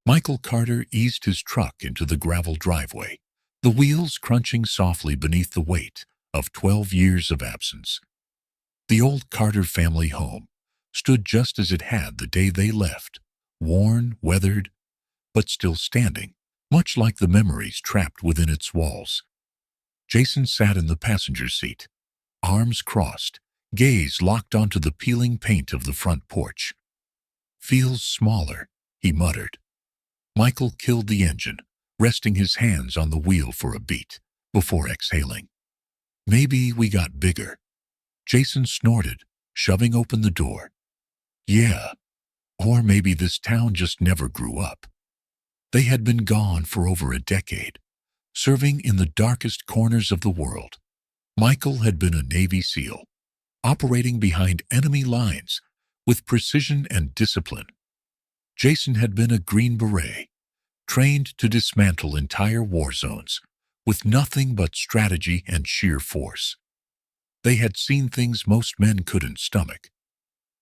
Michael Carter eased his truck into the gravel driveway, the wheels crunching softly beneath the weight of 12 years of absence. The old Carter family home stood just as it had the day they left, worn, weathered, but still standing, much like the memories trapped within its walls. Jason sat in the passenger seat, arms crossed, gaze locked onto the peeling paint of the front porch. "Feels smaller," he muttered. Michael killed the engine, resting his hands on the wheel for a beat, before exhaling. "Maybe we got bigger." Jason snorted, shoving open the door. "Yeah, or maybe this town just never grew up." They had been gone for over a decade, serving in the darkest corners of the world. Michael had been a Navy SEAL, operating behind enemy lines with precision and discipline. Jason had been a Green Beret, trained to dismantle entire war zones with nothing but strategy and sheer force. They had seen things most men couldn't stomach.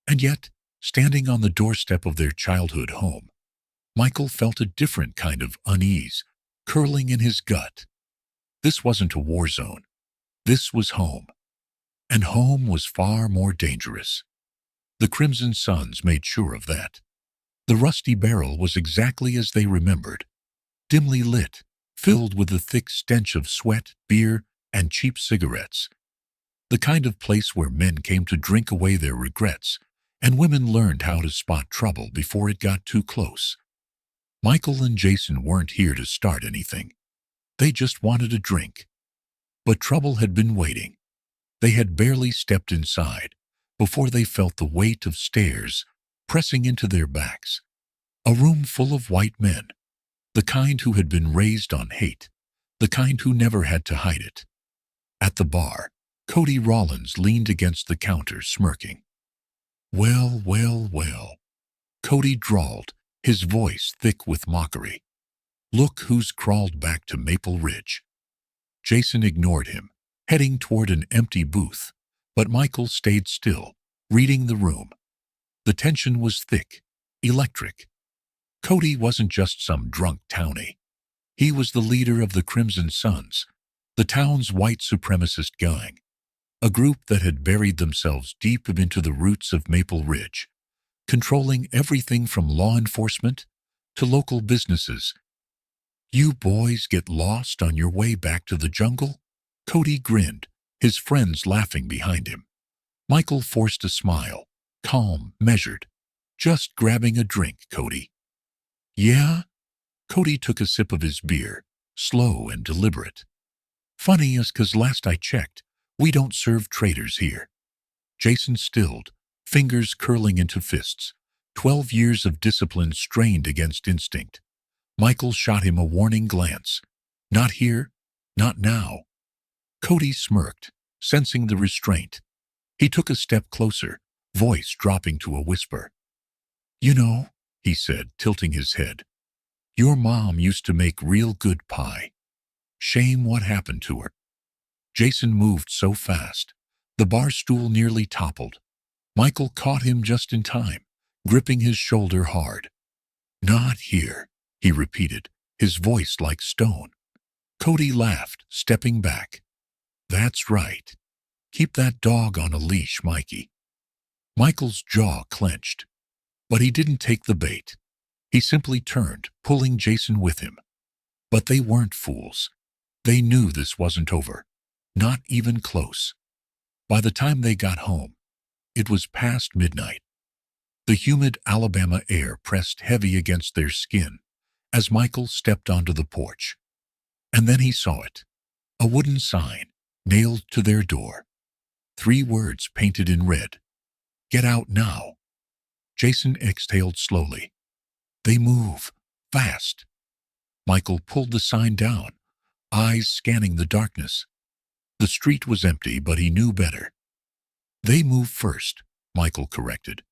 And yet, standing on the doorstep of their childhood home, Michael felt a different kind of unease curling in his gut. This wasn't a war zone. This was home. And home was far more dangerous. The Crimson Suns made sure of that. The rusty barrel was exactly as they remembered, dimly lit, filled with the thick stench of sweat, beer, and cheap cigarettes. The kind of place where men came to drink away their regrets, and women learned how to spot trouble before it got too close. Michael and Jason weren't here to start anything. They just wanted a drink. But trouble had been waiting. They had barely stepped inside before they felt the weight of stairs pressing into their backs. A room full of white men, the kind who had been raised on hate, the kind who never had to hide it. At the bar, Cody Rollins leaned against the counter, smirking. "Well, well, well," Cody drawled, his voice thick with mockery. "Look who's crawled back to Maple Ridge." Jason ignored him, heading toward an empty booth, but Michael stayed still, reading the room. The tension was thick, electric. Cody wasn't just some drunk townie. He was the leader of the Crimson Suns, the town's white supremacist gang, a group that had buried themselves deep into the roots of Maple Ridge, controlling everything from law enforcement to local businesses. "You boys get lost on your way back to the jungle?" Cody grinned, his friends laughing behind him. Michael forced a smile, calm, measured. "Just grabbing a drink, Cody." "Yeah?" Cody took a sip of his beer, slow and deliberate. "Funny as 'cause last I checked, we don't serve traitors here." Jason stilled, fingers curling into fists, 12 years of discipline strained against instinct. Michael shot him a warning glance. "Not here, not now." Cody smirked, sensing the restraint. He took a step closer, voice dropping to a whisper. "You know," he said, tilting his head, "your mom used to make real good pie. Shame what happened to her." Jason moved so fast, the bar stool nearly toppled. Michael caught him just in time, gripping his shoulder hard. "Not here," he repeated, his voice like stone. Cody laughed, stepping back. "That's right. Keep that dog on a leash, Mikey." Michael's jaw clenched, but he didn't take the bait. He simply turned, pulling Jason with him. But they weren't fools. They knew this wasn't over. Not even close. By the time they got home, it was past midnight. The humid Alabama air pressed heavy against their skin as Michael stepped onto the porch. And then he saw it. A wooden sign nailed to their door. 3 words painted in red. "Get out now." Jason exhaled slowly. "They move. Fast." Michael pulled the sign down, eyes scanning the darkness. The street was empty, but he knew better. "They move first," Michael corrected.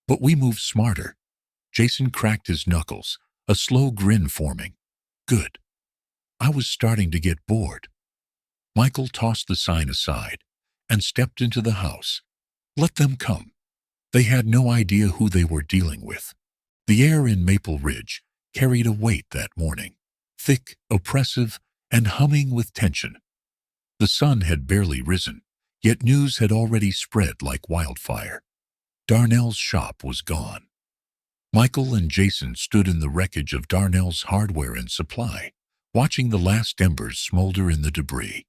"But we move smarter." Jason cracked his knuckles, a slow grin forming. "Good. I was starting to get bored." Michael tossed the sign aside and stepped into the house. Let them come. They had no idea who they were dealing with. The air in Maple Ridge carried a weight that morning, thick, oppressive, and humming with tension. The sun had barely risen, yet news had already spread like wildfire. Darnell's shop was gone. Michael and Jason stood in the wreckage of Darnell's hardware and supply, watching the last embers smolder in the debris.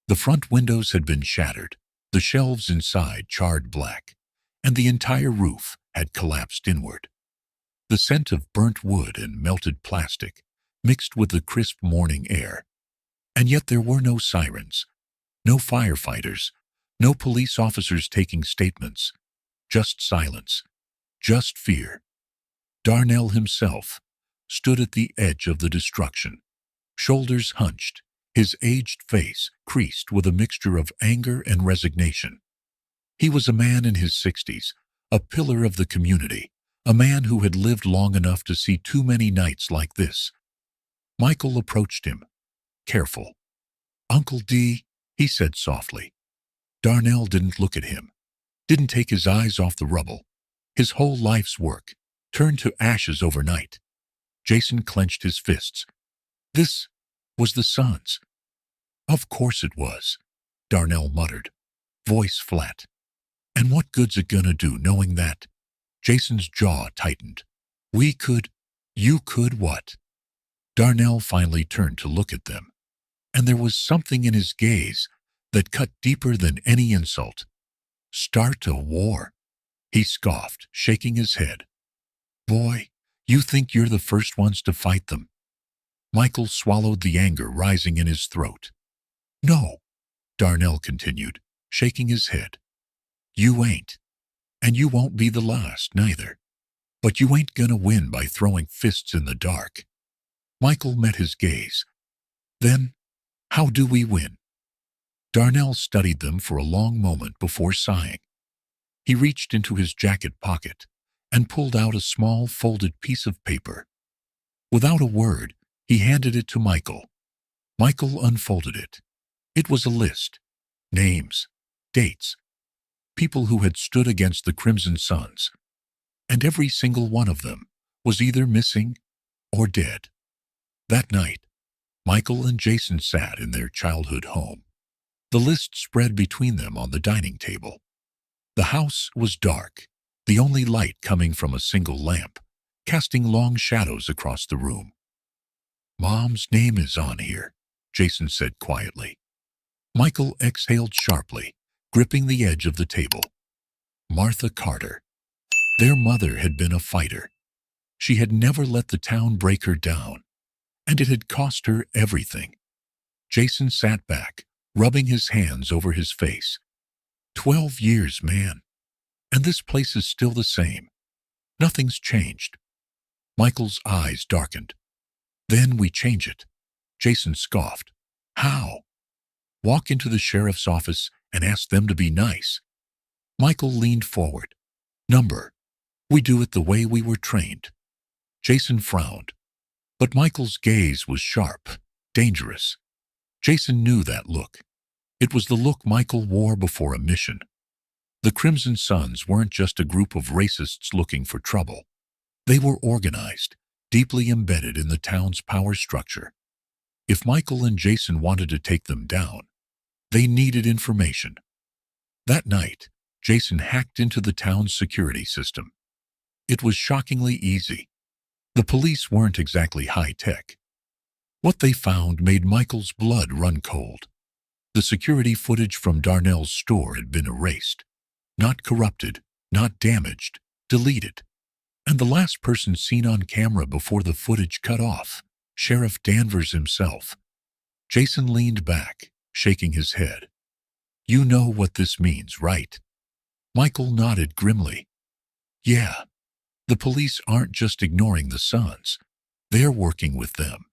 The front windows had been shattered, the shelves inside charred black, and the entire roof had collapsed inward. The scent of burnt wood and melted plastic mixed with the crisp morning air. And yet there were no sirens, no firefighters, no police officers taking statements, just silence, just fear. Darnell himself stood at the edge of the destruction, shoulders hunched, his aged face creased with a mixture of anger and resignation. He was a man in his 60s, a pillar of the community, a man who had lived long enough to see too many nights like this. Michael approached him, careful. "Uncle D," he said softly. Darnell didn't look at him, didn't take his eyes off the rubble. His whole life's work turned to ashes overnight. Jason clenched his fists. This was the son's. "Of course it was," Darnell muttered, voice flat. "And what good's it gonna do knowing that?" Jason's jaw tightened. You could what?" Darnell finally turned to look at them, and there was something in his gaze that cut deeper than any insult. "Start a war," he scoffed, shaking his head. "Boy, you think you're the first ones to fight them." Michael swallowed the anger rising in his throat. "No," Darnell continued, shaking his head. "You ain't. And you won't be the last, neither. But you ain't gonna win by throwing fists in the dark." Michael met his gaze. "Then, how do we win?" Darnell studied them for a long moment before sighing. He reached into his jacket pocket and pulled out a small folded piece of paper. Without a word, he handed it to Michael. Michael unfolded it. It was a list. Names, dates, people who had stood against the Crimson Suns, and every single one of them was either missing or dead. That night, Michael and Jason sat in their childhood home. The list spread between them on the dining table. The house was dark, the only light coming from a single lamp, casting long shadows across the room. "Mom's name is on here," Jason said quietly. Michael exhaled sharply, gripping the edge of the table. Martha Carter. Their mother had been a fighter. She had never let the town break her down, and it had cost her everything. Jason sat back, rubbing his hands over his face. 12 years, man. And this place is still the same. Nothing's changed. Michael's eyes darkened. "Then we change it," Jason scoffed. "How?" "Walk into the sheriff's office and ask them to be nice." Michael leaned forward. "Number, we do it the way we were trained." Jason frowned, but Michael's gaze was sharp, dangerous. Jason knew that look. It was the look Michael wore before a mission. The Crimson Suns weren't just a group of racists looking for trouble. They were organized, deeply embedded in the town's power structure. If Michael and Jason wanted to take them down, they needed information. That night, Jason hacked into the town's security system. It was shockingly easy. The police weren't exactly high-tech. What they found made Michael's blood run cold. The security footage from Darnell's store had been erased. Not corrupted, not damaged, deleted. And the last person seen on camera before the footage cut off, Sheriff Danvers himself. Jason leaned back, shaking his head. "You know what this means, right?" Michael nodded grimly. "Yeah. The police aren't just ignoring the Suns. They're working with them."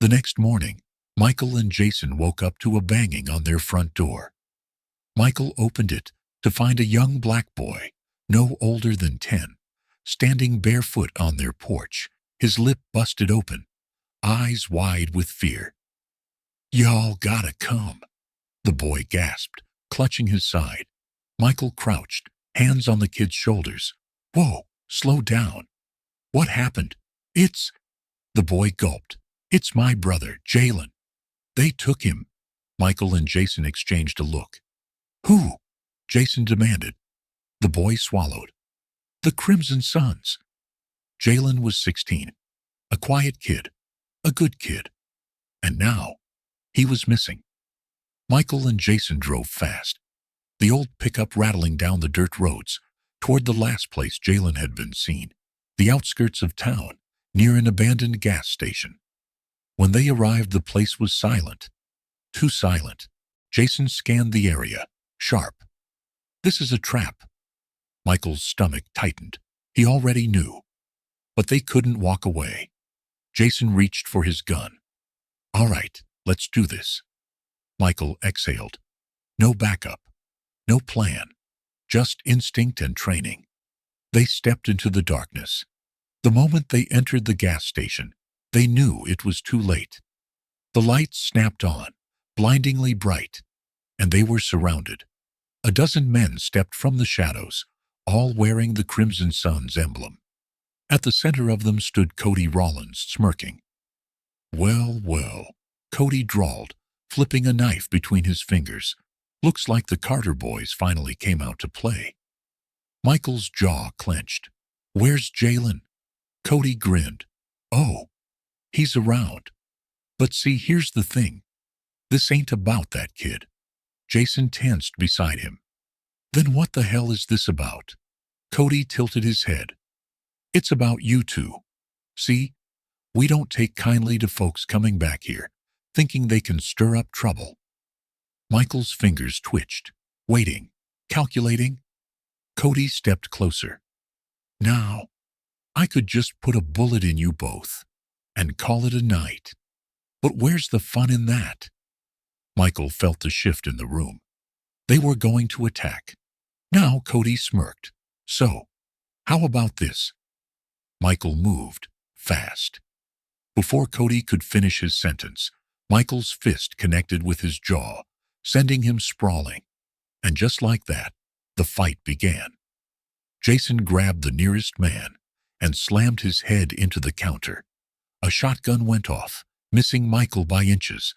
The next morning, Michael and Jason woke up to a banging on their front door. Michael opened it to find a young black boy, no older than 10, standing barefoot on their porch, his lip busted open, eyes wide with fear. "Y'all gotta come," the boy gasped, clutching his side. Michael crouched, hands on the kid's shoulders. "Whoa, slow down. What happened?" The boy gulped. It's my brother, Jalen. They took him. Michael and Jason exchanged a look. Who? Jason demanded. The boy swallowed. The Crimson Sons. Jalen was 16. A quiet kid. A good kid. And now, he was missing. Michael and Jason drove fast, the old pickup rattling down the dirt roads, toward the last place Jalen had been seen, the outskirts of town, near an abandoned gas station. When they arrived, the place was silent. Too silent. Jason scanned the area, sharp. This is a trap. Michael's stomach tightened. He already knew. But they couldn't walk away. Jason reached for his gun. All right, let's do this. Michael exhaled. No backup. No plan. Just instinct and training. They stepped into the darkness. The moment they entered the gas station, they knew it was too late. The lights snapped on, blindingly bright, and they were surrounded. A dozen men stepped from the shadows, all wearing the Crimson Sons emblem. At the center of them stood Cody Rollins, smirking. Well, well, Cody drawled, flipping a knife between his fingers. Looks like the Carter boys finally came out to play. Michael's jaw clenched. Where's Jalen? Cody grinned. Oh, he's around. But see, here's the thing. This ain't about that kid. Jason tensed beside him. Then what the hell is this about? Cody tilted his head. It's about you two. See, we don't take kindly to folks coming back here, thinking they can stir up trouble. Michael's fingers twitched, waiting, calculating. Cody stepped closer. Now, I could just put a bullet in you both and call it a night. But where's the fun in that? Michael felt the shift in the room. They were going to attack. Now Cody smirked. So, how about this? Michael moved, fast. Before Cody could finish his sentence, Michael's fist connected with his jaw, sending him sprawling. And just like that, the fight began. Jason grabbed the nearest man and slammed his head into the counter. A shotgun went off, missing Michael by inches.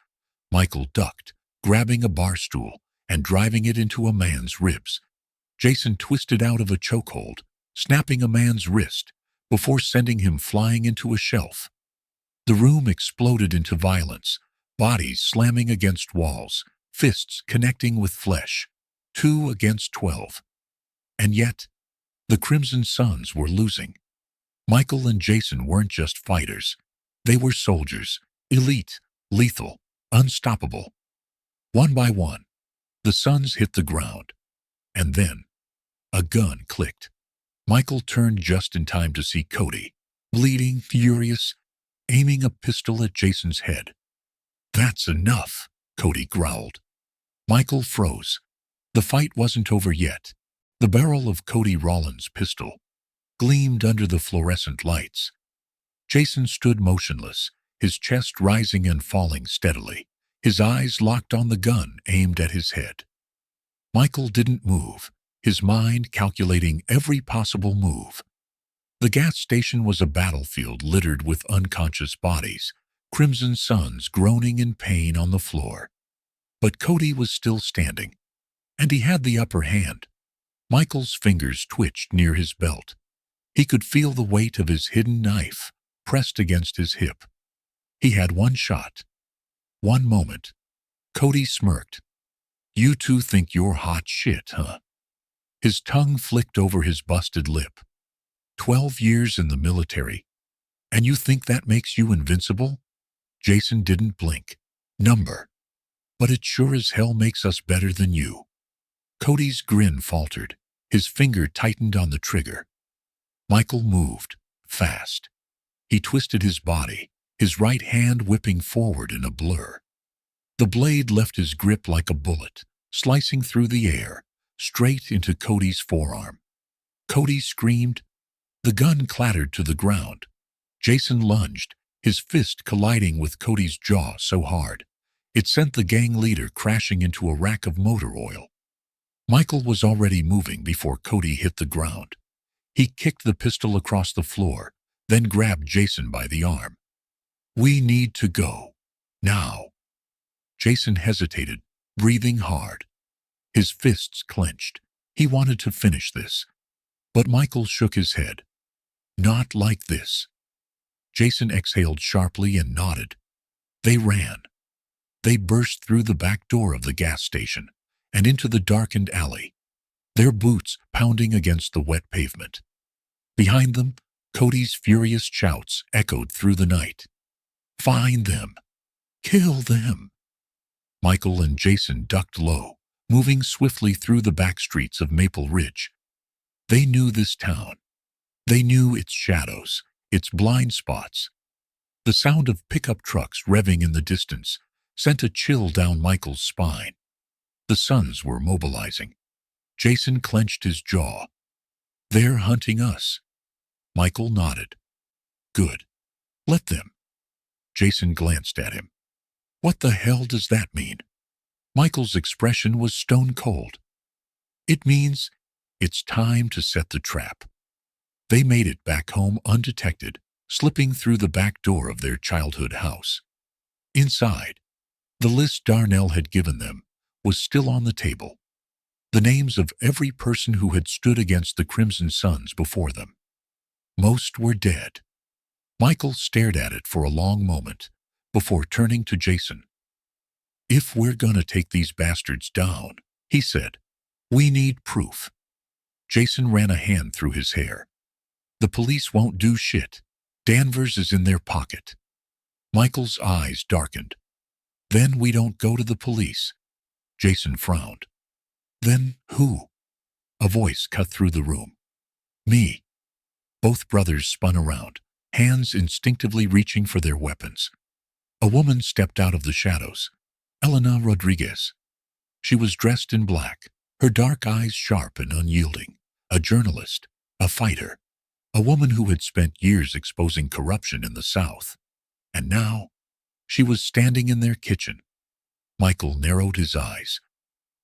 Michael ducked, grabbing a bar stool and driving it into a man's ribs. Jason twisted out of a chokehold, snapping a man's wrist before sending him flying into a shelf. The room exploded into violence, bodies slamming against walls, fists connecting with flesh, 2 against 12. And yet, the Crimson Sons were losing. Michael and Jason weren't just fighters. They were soldiers, elite, lethal, unstoppable. One by one, the Sons hit the ground. And then, a gun clicked. Michael turned just in time to see Cody, bleeding, furious, aiming a pistol at Jason's head. That's enough, Cody growled. Michael froze. The fight wasn't over yet. The barrel of Cody Rollins' pistol gleamed under the fluorescent lights. Jason stood motionless, his chest rising and falling steadily, his eyes locked on the gun aimed at his head. Michael didn't move, his mind calculating every possible move. The gas station was a battlefield littered with unconscious bodies, Crimson Sons groaning in pain on the floor. But Cody was still standing, and he had the upper hand. Michael's fingers twitched near his belt. He could feel the weight of his hidden knife pressed against his hip. He had one shot. One moment. Cody smirked. You two think you're hot shit, huh? His tongue flicked over his busted lip. 12 years in the military. And you think that makes you invincible? Jason didn't blink. Number. But it sure as hell makes us better than you. Cody's grin faltered. His finger tightened on the trigger. Michael moved, fast. He twisted his body, his right hand whipping forward in a blur. The blade left his grip like a bullet, slicing through the air, straight into Cody's forearm. Cody screamed. The gun clattered to the ground. Jason lunged, his fist colliding with Cody's jaw so hard, it sent the gang leader crashing into a rack of motor oil. Michael was already moving before Cody hit the ground. He kicked the pistol across the floor, then grabbed Jason by the arm. We need to go. Now. Jason hesitated, breathing hard. His fists clenched. He wanted to finish this. But Michael shook his head. Not like this. Jason exhaled sharply and nodded. They ran. They burst through the back door of the gas station and into the darkened alley, their boots pounding against the wet pavement. Behind them, Cody's furious shouts echoed through the night. Find them! Kill them! Michael and Jason ducked low, moving swiftly through the back streets of Maple Ridge. They knew this town. They knew its shadows, its blind spots. The sound of pickup trucks revving in the distance sent a chill down Michael's spine. The Sons were mobilizing. Jason clenched his jaw. They're hunting us. Michael nodded. Good. Let them. Jason glanced at him. What the hell does that mean? Michael's expression was stone cold. It means it's time to set the trap. They made it back home undetected, slipping through the back door of their childhood house. Inside, the list Darnell had given them was still on the table. The names of every person who had stood against the Crimson Sons before them. Most were dead. Michael stared at it for a long moment before turning to Jason. If we're gonna take these bastards down, he said, we need proof. Jason ran a hand through his hair. The police won't do shit. Danvers is in their pocket. Michael's eyes darkened. Then we don't go to the police. Jason frowned. Then who? A voice cut through the room. Me. Both brothers spun around, hands instinctively reaching for their weapons. A woman stepped out of the shadows. Elena Rodriguez. She was dressed in black, her dark eyes sharp and unyielding. A journalist, a fighter, a woman who had spent years exposing corruption in the South. And now, she was standing in their kitchen. Michael narrowed his eyes.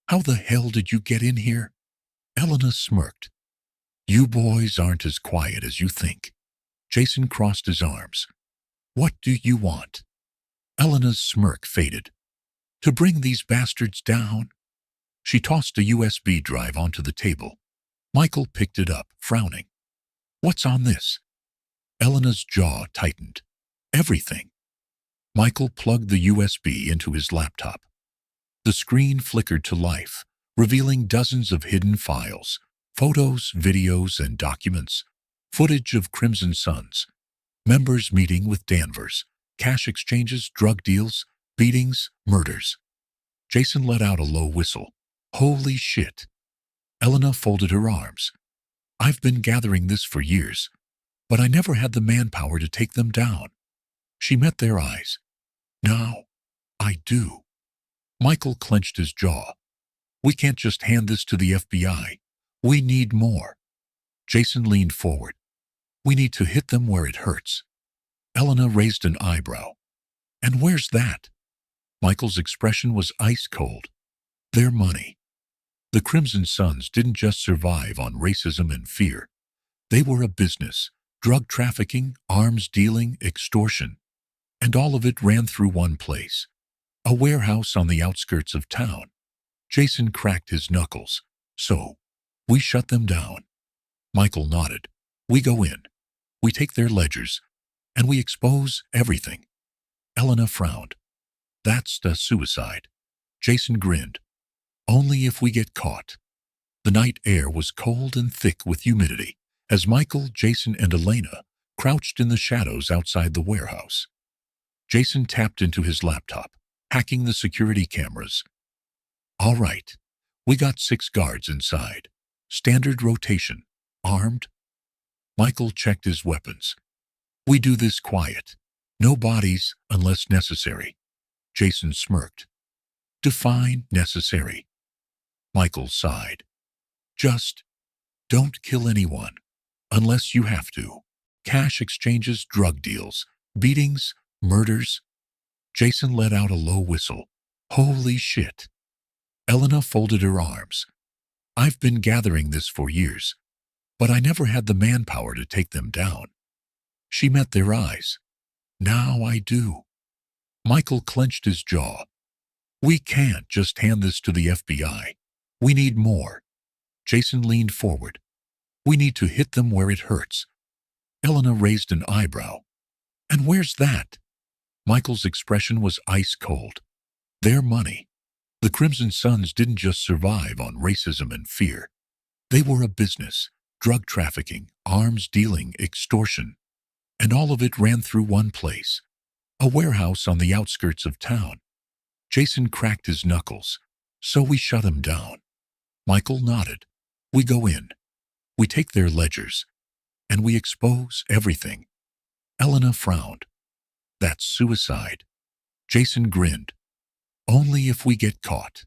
How the hell did you get in here? Elena smirked. You boys aren't as quiet as you think. Jason crossed his arms. What do you want? Elena's smirk faded. To bring these bastards down? She tossed a USB drive onto the table. Michael picked it up, frowning. What's on this? Elena's jaw tightened. Everything. Michael plugged the USB into his laptop. The screen flickered to life, revealing dozens of hidden files, photos, videos, and documents, footage of Crimson Sons, members meeting with Danvers, cash exchanges, drug deals, beatings, murders. Jason let out a low whistle. Holy shit. Elena folded her arms. I've been gathering this for years, but I never had the manpower to take them down. She met their eyes. Now, I do. Michael clenched his jaw. We can't just hand this to the FBI. We need more. Jason leaned forward. We need to hit them where it hurts. Elena raised an eyebrow. And where's that? Michael's expression was ice cold. Their money. The Crimson Sons didn't just survive on racism and fear. They were a business, drug trafficking, arms dealing, extortion. And all of it ran through one place. A warehouse on the outskirts of town. Jason cracked his knuckles. So, we shut them down. Michael nodded. We go in. We take their ledgers. And we expose everything. Elena frowned. That's the suicide. Jason grinned. Only if we get caught. The night air was cold and thick with humidity as Michael, Jason, and Elena crouched in the shadows outside the warehouse. Jason tapped into his laptop, hacking the security cameras. All right, we got 6 guards inside. Standard rotation. Armed. Michael checked his weapons. We do this quiet. No bodies unless necessary. Jason smirked. Define necessary. Michael sighed. Just don't kill anyone unless you have to. Cash exchanges, drug deals, beatings, murders. Jason let out a low whistle. Holy shit. Elena folded her arms. I've been gathering this for years, but I never had the manpower to take them down. She met their eyes. Now I do. Michael clenched his jaw. We can't just hand this to the FBI. We need more. Jason leaned forward. We need to hit them where it hurts. Elena raised an eyebrow. And where's that? Michael's expression was ice cold. Their money. The Crimson Sons didn't just survive on racism and fear. They were a business, drug trafficking, arms dealing, extortion. And all of it ran through one place, a warehouse on the outskirts of town. Jason cracked his knuckles. So we shut him down. Michael nodded. We go in. We take their ledgers. And we expose everything. Elena frowned. That's suicide. Jason grinned. Only if we get caught.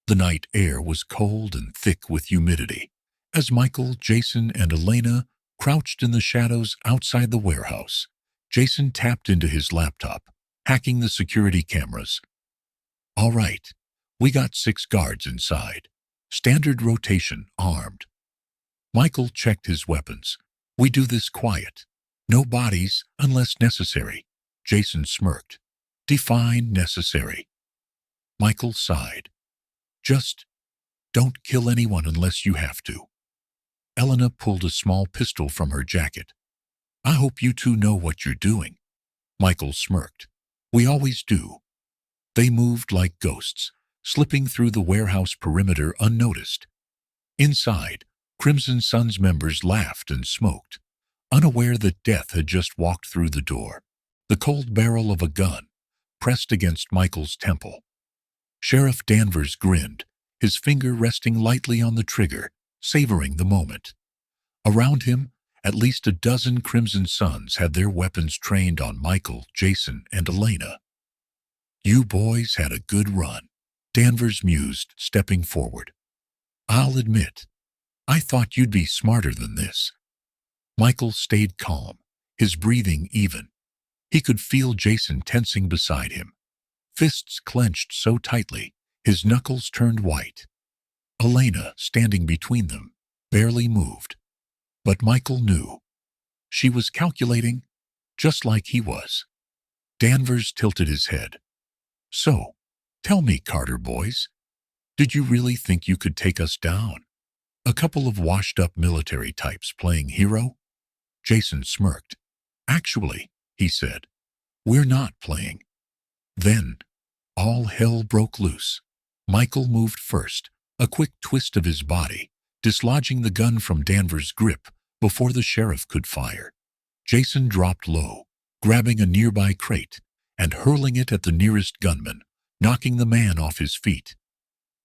The night air was cold and thick with humidity. As Michael, Jason, and Elena crouched in the shadows outside the warehouse, Jason tapped into his laptop, hacking the security cameras. All right, we got 6 guards inside. Standard rotation, armed. Michael checked his weapons. We do this quiet. No bodies unless necessary. Jason smirked. Define necessary. Michael sighed. Just don't kill anyone unless you have to. Elena pulled a small pistol from her jacket. I hope you two know what you're doing. Michael smirked. We always do. They moved like ghosts, slipping through the warehouse perimeter unnoticed. Inside, Crimson Sons members laughed and smoked, unaware that death had just walked through the door. The cold barrel of a gun pressed against Michael's temple. Sheriff Danvers grinned, his finger resting lightly on the trigger, savoring the moment. Around him, at least a dozen Crimson Sons had their weapons trained on Michael, Jason, and Elena. You boys had a good run, Danvers mused, stepping forward. I'll admit, I thought you'd be smarter than this. Michael stayed calm, his breathing even. He could feel Jason tensing beside him. Fists clenched so tightly, his knuckles turned white. Elena, standing between them, barely moved. But Michael knew. She was calculating, just like he was. Danvers tilted his head. So, tell me, Carter boys, did you really think you could take us down? A couple of washed-up military types playing hero? Jason smirked. Actually, he said, we're not playing. Then, all hell broke loose. Michael moved first, a quick twist of his body, dislodging the gun from Danvers' grip before the sheriff could fire. Jason dropped low, grabbing a nearby crate and hurling it at the nearest gunman, knocking the man off his feet.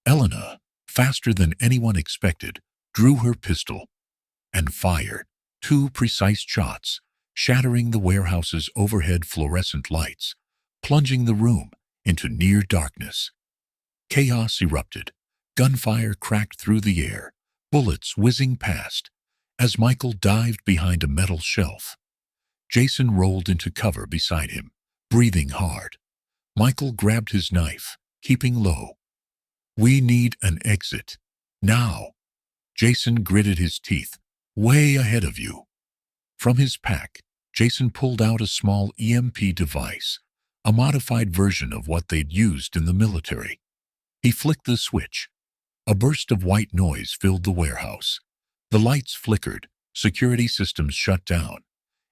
Elena, faster than anyone expected, drew her pistol and fired 2 precise shots, shattering the warehouse's overhead fluorescent lights, plunging the room into near darkness. Chaos erupted. Gunfire cracked through the air, bullets whizzing past, as Michael dived behind a metal shelf. Jason rolled into cover beside him, breathing hard. Michael grabbed his knife, keeping low. We need an exit. Now. Jason gritted his teeth. Way ahead of you. From his pack, Jason pulled out a small EMP device, a modified version of what they'd used in the military. He flicked the switch. A burst of white noise filled the warehouse. The lights flickered, security systems shut down,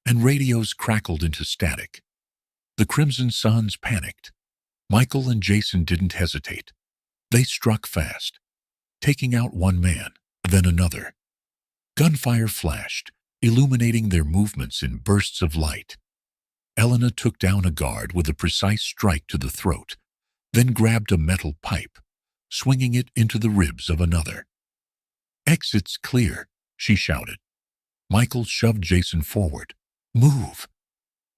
and radios crackled into static. The Crimson Sons panicked. Michael and Jason didn't hesitate. They struck fast, taking out one man, then another. Gunfire flashed, illuminating their movements in bursts of light. Elena took down a guard with a precise strike to the throat, then grabbed a metal pipe, swinging it into the ribs of another. Exit's clear, she shouted. Michael shoved Jason forward. Move!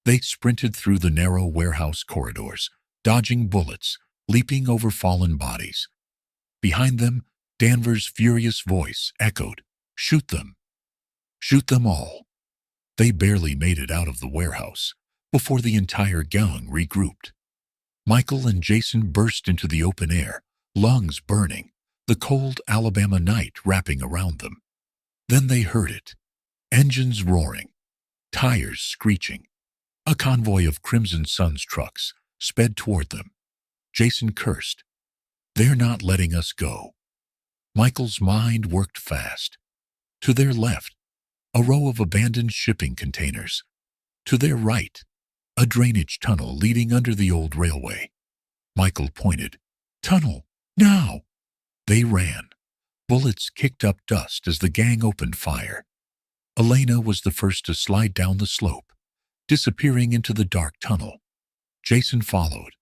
They sprinted through the narrow warehouse corridors, dodging bullets, leaping over fallen bodies. Behind them, Danvers' furious voice echoed, Shoot them! Shoot them all! They barely made it out of the warehouse before the entire gang regrouped. Michael and Jason burst into the open air, lungs burning, the cold Alabama night wrapping around them. Then they heard it. Engines roaring, tires screeching. A convoy of Crimson Sun's trucks sped toward them. Jason cursed. They're not letting us go. Michael's mind worked fast. To their left, a row of abandoned shipping containers. To their right, a drainage tunnel leading under the old railway. Michael pointed. Tunnel, now! They ran. Bullets kicked up dust as the gang opened fire. Elena was the first to slide down the slope, disappearing into the dark tunnel. Jason followed.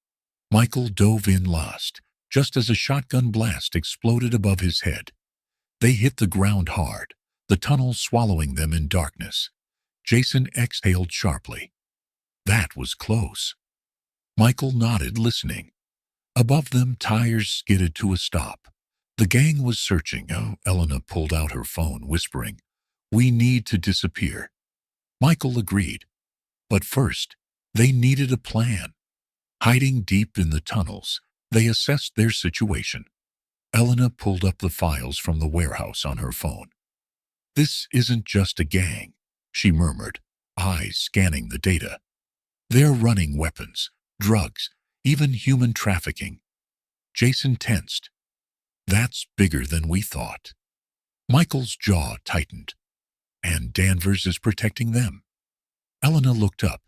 Michael dove in last, just as a shotgun blast exploded above his head. They hit the ground hard, the tunnel swallowing them in darkness. Jason exhaled sharply. That was close. Michael nodded, listening. Above them, tires skidded to a stop. The gang was searching. Elena pulled out her phone, whispering, "We need to disappear." Michael agreed. But first, they needed a plan. Hiding deep in the tunnels, they assessed their situation. Elena pulled up the files from the warehouse on her phone. "This isn't just a gang," she murmured, eyes scanning the data. "They're running weapons, drugs, even human trafficking." Jason tensed. "That's bigger than we thought." Michael's jaw tightened. "And Danvers is protecting them." Elena looked up.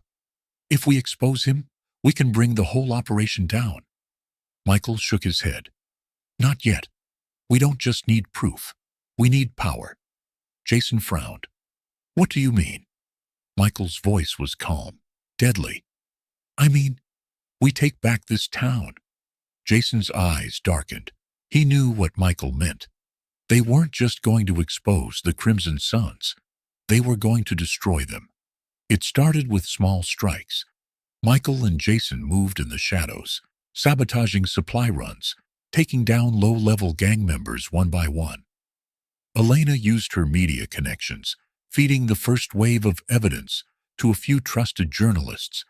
"If we expose him, we can bring the whole operation down." Michael shook his head. "Not yet. We don't just need proof. We need power." Jason frowned. "What do you mean?" Michael's voice was calm, deadly. "I mean, we take back this town." Jason's eyes darkened. He knew what Michael meant. They weren't just going to expose the Crimson Suns. They were going to destroy them. It started with small strikes. Michael and Jason moved in the shadows, sabotaging supply runs, taking down low-level gang members one by one. Elena used her media connections, feeding the first wave of evidence to a few trusted journalists.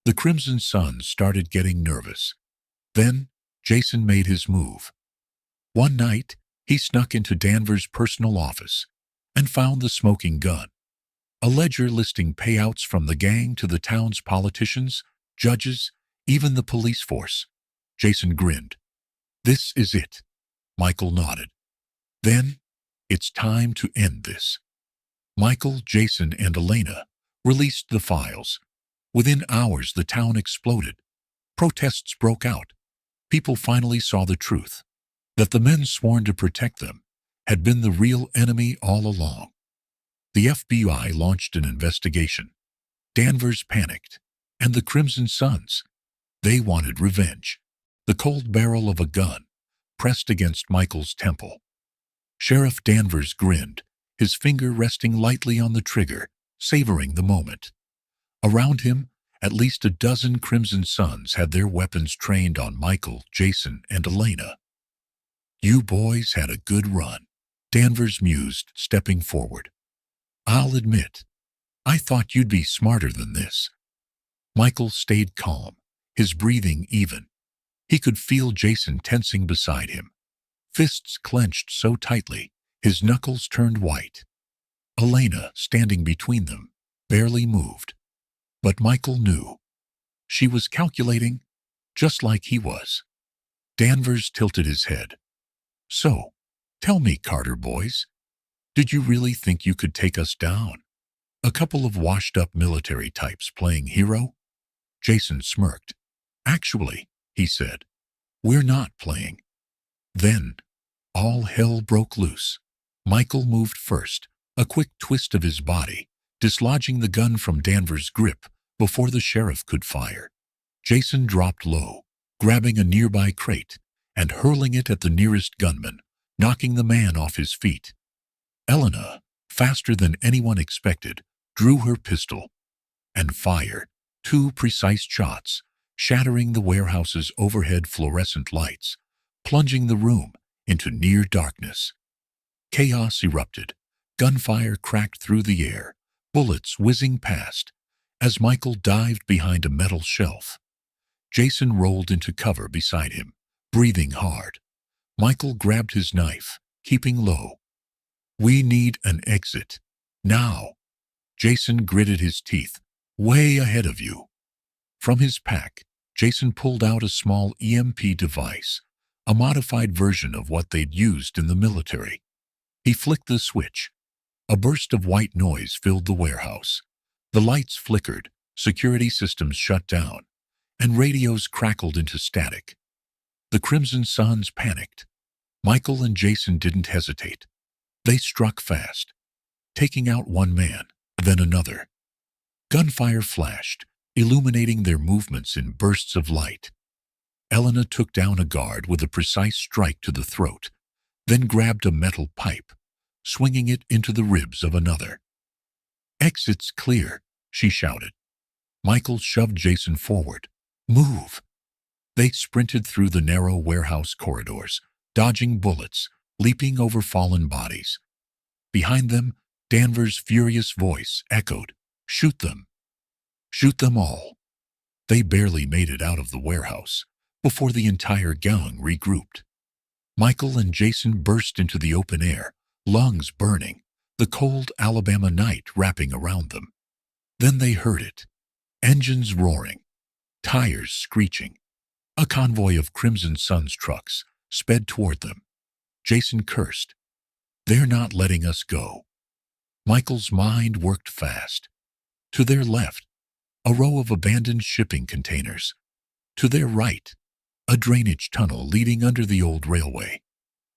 The Crimson Suns started getting nervous. Then, Jason made his move. One night, he snuck into Danvers' personal office and found the smoking gun. A ledger listing payouts from the gang to the town's politicians, judges, even the police force. Jason grinned. "This is it." Michael nodded. "Then, it's time to end this." Michael, Jason, and Elena released the files. Within hours, the town exploded. Protests broke out. People finally saw the truth, that the men sworn to protect them had been the real enemy all along. The FBI launched an investigation. Danvers panicked, and the Crimson Suns. They wanted revenge. The cold barrel of a gun pressed against Michael's temple. Sheriff Danvers grinned, his finger resting lightly on the trigger, savoring the moment. Around him, at least a dozen Crimson Suns had their weapons trained on Michael, Jason, and Elena. "You boys had a good run," Danvers mused, stepping forward. "I'll admit, I thought you'd be smarter than this." Michael stayed calm, his breathing even. He could feel Jason tensing beside him. Fists clenched so tightly, his knuckles turned white. Elena, standing between them, barely moved. But Michael knew. She was calculating, just like he was. Danvers tilted his head. "So, tell me, Carter boys, did you really think you could take us down? A couple of washed-up military types playing hero?" Jason smirked. "Actually," he said, "we're not playing." Then, all hell broke loose. Michael moved first, a quick twist of his body, dislodging the gun from Danvers' grip before the sheriff could fire. Jason dropped low, grabbing a nearby crate and hurling it at the nearest gunman, knocking the man off his feet. Elena, faster than anyone expected, drew her pistol and fired 2 precise shots, shattering the warehouse's overhead fluorescent lights, plunging the room into near darkness. Chaos erupted. Gunfire cracked through the air, bullets whizzing past, as Michael dived behind a metal shelf. Jason rolled into cover beside him, breathing hard. Michael grabbed his knife, keeping low. "We need an exit. Now." Jason gritted his teeth, way ahead of you. From his pack, Jason pulled out a small EMP device, a modified version of what they'd used in the military. He flicked the switch. A burst of white noise filled the warehouse. The lights flickered, security systems shut down, and radios crackled into static. The Crimson Sons panicked. Michael and Jason didn't hesitate. They struck fast, taking out one man, then another. Gunfire flashed, illuminating their movements in bursts of light. Elena took down a guard with a precise strike to the throat, then grabbed a metal pipe, swinging it into the ribs of another. "Exit's clear," she shouted. Michael shoved Jason forward. "Move!" They sprinted through the narrow warehouse corridors, dodging bullets, leaping over fallen bodies. Behind them, Danvers' furious voice echoed, "Shoot them! Shoot them all!" They barely made it out of the warehouse before the entire gang regrouped. Michael and Jason burst into the open air, lungs burning, the cold Alabama night wrapping around them. Then they heard it. Engines roaring, tires screeching. A convoy of Crimson Sons trucks sped toward them. Jason cursed. "They're not letting us go." Michael's mind worked fast. To their left, a row of abandoned shipping containers. To their right, a drainage tunnel leading under the old railway.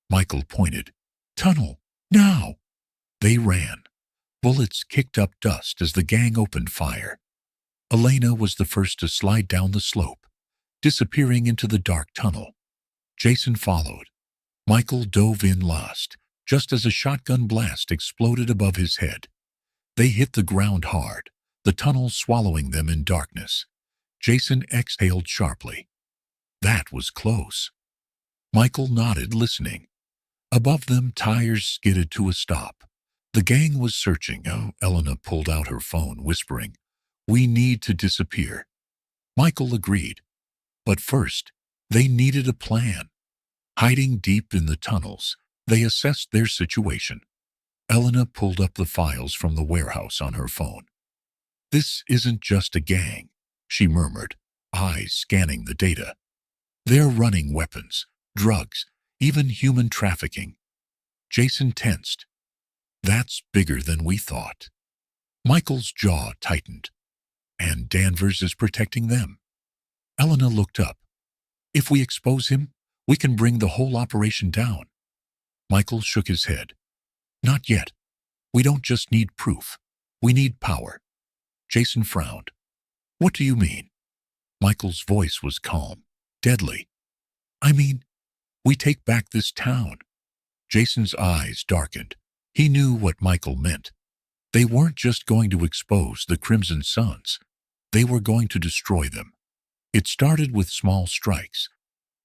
Michael pointed. "Tunnel! Now!" They ran. Bullets kicked up dust as the gang opened fire. Elena was the first to slide down the slope, disappearing into the dark tunnel. Jason followed. Michael dove in last, just as a shotgun blast exploded above his head. They hit the ground hard, the tunnel swallowing them in darkness. Jason exhaled sharply. That was close. Michael nodded, listening. Above them, tires skidded to a stop. The gang was searching. Elena pulled out her phone, whispering, "We need to disappear." Michael agreed. But first, they needed a plan. Hiding deep in the tunnels, they assessed their situation. Elena pulled up the files from the warehouse on her phone. "This isn't just a gang," she murmured, eyes scanning the data. "They're running weapons, drugs, even human trafficking." Jason tensed. "That's bigger than we thought." Michael's jaw tightened. "And Danvers is protecting them." Elena looked up. "If we expose him, we can bring the whole operation down." Michael shook his head. "Not yet. We don't just need proof. We need power." Jason frowned. "What do you mean?" Michael's voice was calm, deadly. "I mean, we take back this town." Jason's eyes darkened. He knew what Michael meant. They weren't just going to expose the Crimson Sons. They were going to destroy them. It started with small strikes.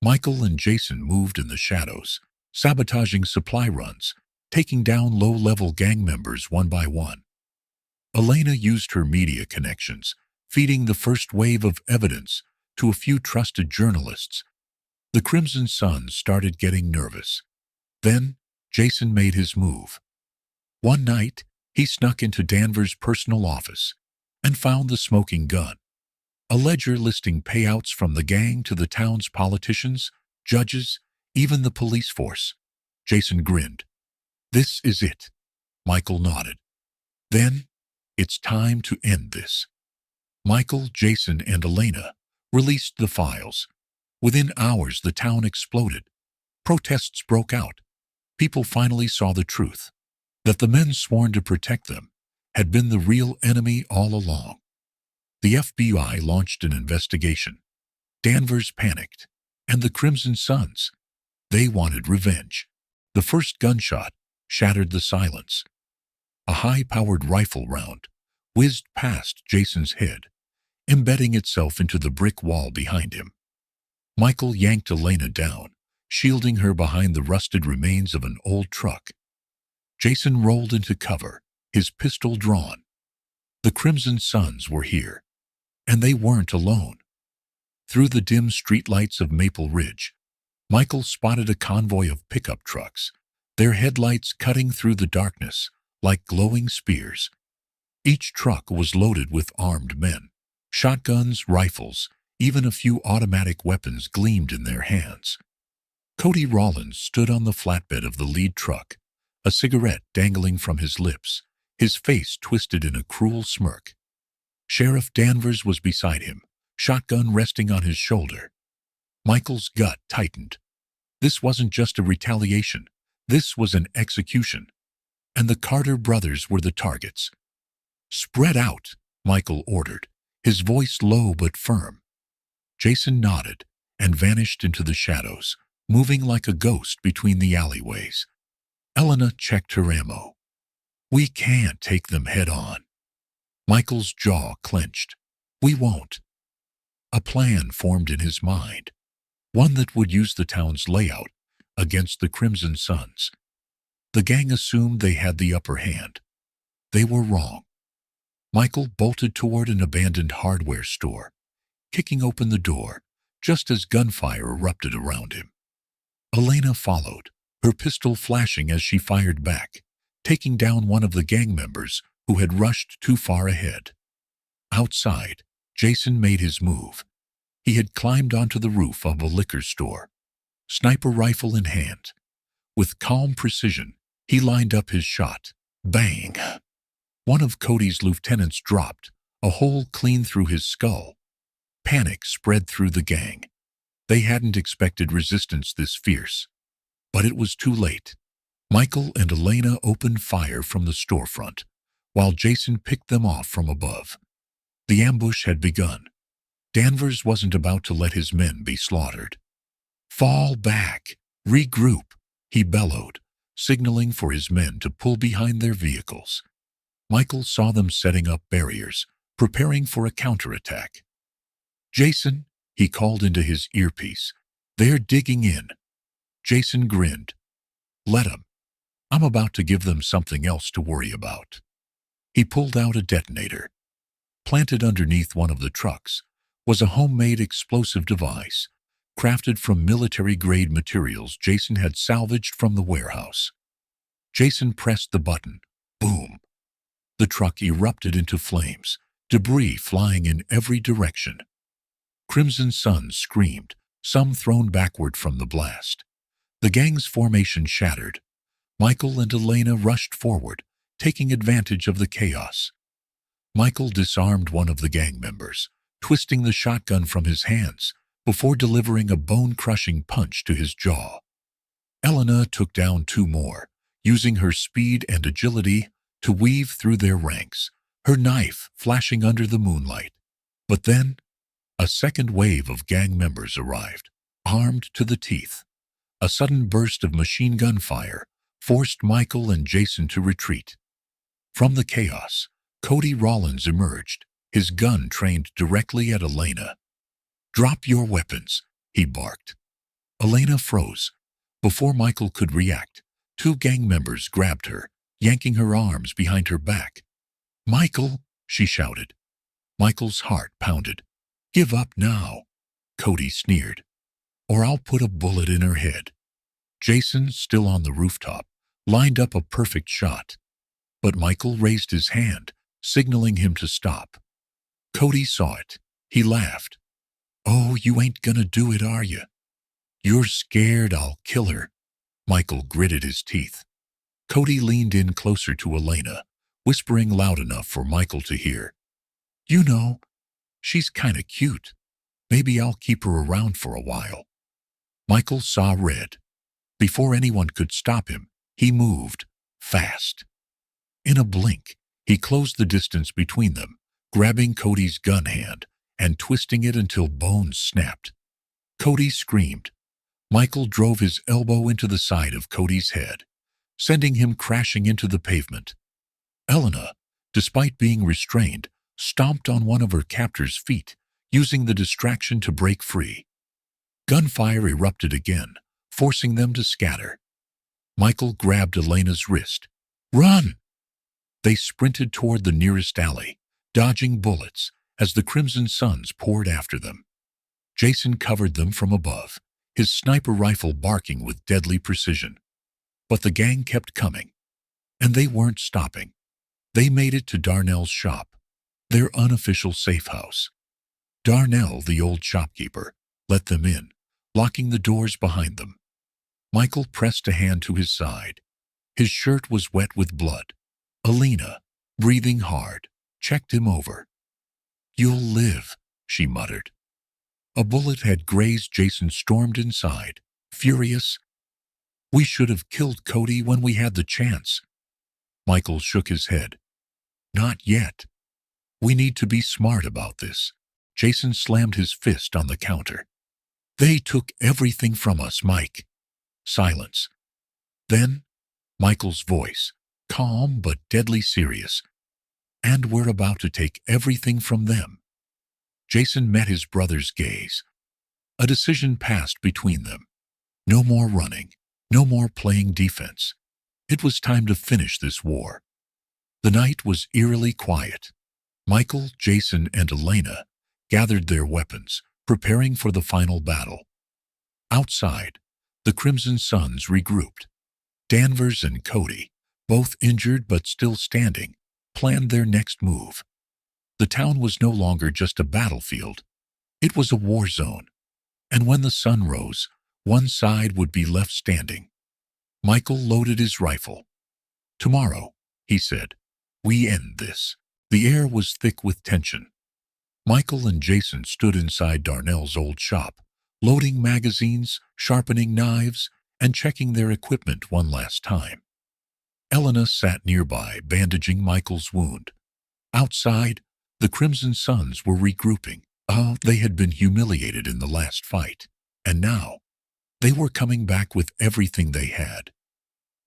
Michael and Jason moved in the shadows, sabotaging supply runs, taking down low-level gang members one by one. Elena used her media connections, feeding the first wave of evidence to a few trusted journalists. The Crimson Sons started getting nervous. Then, Jason made his move. One night, he snuck into Danvers' personal office and found the smoking gun, a ledger listing payouts from the gang to the town's politicians, judges, even the police force. Jason grinned. "This is it." Michael nodded. "Then, it's time to end this." Michael, Jason, and Elena released the files. Within hours, the town exploded. Protests broke out. People finally saw the truth, that the men sworn to protect them had been the real enemy all along. The FBI launched an investigation. Danvers panicked, and the Crimson Sons. They wanted revenge. The first gunshot shattered the silence. A high-powered rifle round whizzed past Jason's head, embedding itself into the brick wall behind him. Michael yanked Elena down, shielding her behind the rusted remains of an old truck. Jason rolled into cover, his pistol drawn. The Crimson Sons were here, and they weren't alone. Through the dim streetlights of Maple Ridge, Michael spotted a convoy of pickup trucks, their headlights cutting through the darkness like glowing spears. Each truck was loaded with armed men. Shotguns, rifles, even a few automatic weapons gleamed in their hands. Cody Rollins stood on the flatbed of the lead truck, a cigarette dangling from his lips, his face twisted in a cruel smirk. Sheriff Danvers was beside him, shotgun resting on his shoulder. Michael's gut tightened. This wasn't just a retaliation. This was an execution. And the Carter brothers were the targets. "Spread out," Michael ordered, his voice low but firm. Jason nodded and vanished into the shadows, moving like a ghost between the alleyways. Elena checked her ammo. "We can't take them head on." Michael's jaw clenched. "We won't." A plan formed in his mind, one that would use the town's layout against the Crimson Sons. The gang assumed they had the upper hand. They were wrong. Michael bolted toward an abandoned hardware store, kicking open the door just as gunfire erupted around him. Elena followed, her pistol flashing as she fired back, taking down one of the gang members who had rushed too far ahead. Outside, Jason made his move. He had climbed onto the roof of a liquor store, sniper rifle in hand. With calm precision, he lined up his shot. Bang! One of Cody's lieutenants dropped, a hole clean through his skull. Panic spread through the gang. They hadn't expected resistance this fierce. But it was too late. Michael and Elena opened fire from the storefront, while Jason picked them off from above. The ambush had begun. Danvers wasn't about to let his men be slaughtered. "Fall back! Regroup!" he bellowed, signaling for his men to pull behind their vehicles. Michael saw them setting up barriers, preparing for a counterattack. "Jason," he called into his earpiece, "they're digging in." Jason grinned. "Let 'em. I'm about to give them something else to worry about." He pulled out a detonator. Planted underneath one of the trucks was a homemade explosive device, crafted from military-grade materials Jason had salvaged from the warehouse. Jason pressed the button. Boom! The truck erupted into flames, debris flying in every direction. Crimson Sons screamed, some thrown backward from the blast. The gang's formation shattered. Michael and Elena rushed forward, taking advantage of the chaos. Michael disarmed one of the gang members, twisting the shotgun from his hands before delivering a bone-crushing punch to his jaw. Elena took down two more, using her speed and agility to weave through their ranks, her knife flashing under the moonlight. But then, a second wave of gang members arrived, armed to the teeth. A sudden burst of machine gun fire forced Michael and Jason to retreat. From the chaos, Cody Rollins emerged, his gun trained directly at Elena. "Drop your weapons," he barked. Elena froze. Before Michael could react, two gang members grabbed her, yanking her arms behind her back. "Michael," she shouted. Michael's heart pounded. "Give up now," Cody sneered, "or I'll put a bullet in her head." Jason, still on the rooftop, lined up a perfect shot. But Michael raised his hand, signaling him to stop. Cody saw it. He laughed. "Oh, you ain't gonna do it, are you? You're scared I'll kill her." Michael gritted his teeth. Cody leaned in closer to Elena, whispering loud enough for Michael to hear. "You know, she's kinda cute. Maybe I'll keep her around for a while." Michael saw red. Before anyone could stop him, he moved, fast. In a blink, he closed the distance between them, grabbing Cody's gun hand and twisting it until bones snapped. Cody screamed. Michael drove his elbow into the side of Cody's head, sending him crashing into the pavement. Elena, despite being restrained, stomped on one of her captor's feet, using the distraction to break free. Gunfire erupted again, forcing them to scatter. Michael grabbed Elena's wrist. "Run!" They sprinted toward the nearest alley, dodging bullets as the Crimson Sons poured after them. Jason covered them from above, his sniper rifle barking with deadly precision. But the gang kept coming, and they weren't stopping. They made it to Darnell's shop, their unofficial safe house. Darnell, the old shopkeeper, let them in, locking the doors behind them. Michael pressed a hand to his side. His shirt was wet with blood. Alina, breathing hard, checked him over. "You'll live," she muttered. A bullet had grazed. Jason stormed inside, furious. "We should have killed Cody when we had the chance." Michael shook his head. "Not yet. We need to be smart about this." Jason slammed his fist on the counter. "They took everything from us, Mike." Silence. Then, Michael's voice, calm but deadly serious. "And we're about to take everything from them." Jason met his brother's gaze. A decision passed between them. No more running, no more playing defense. It was time to finish this war. The night was eerily quiet. Michael, Jason, and Elena gathered their weapons, preparing for the final battle. Outside, the Crimson Sons regrouped. Danvers and Cody, both injured but still standing, planned their next move. The town was no longer just a battlefield. It was a war zone. And when the sun rose, one side would be left standing. Michael loaded his rifle. "Tomorrow," he said, "we end this." The air was thick with tension. Michael and Jason stood inside Darnell's old shop, loading magazines, sharpening knives, and checking their equipment one last time. Elena sat nearby, bandaging Michael's wound. Outside, the Crimson Sons were regrouping. They had been humiliated in the last fight, and now they were coming back with everything they had.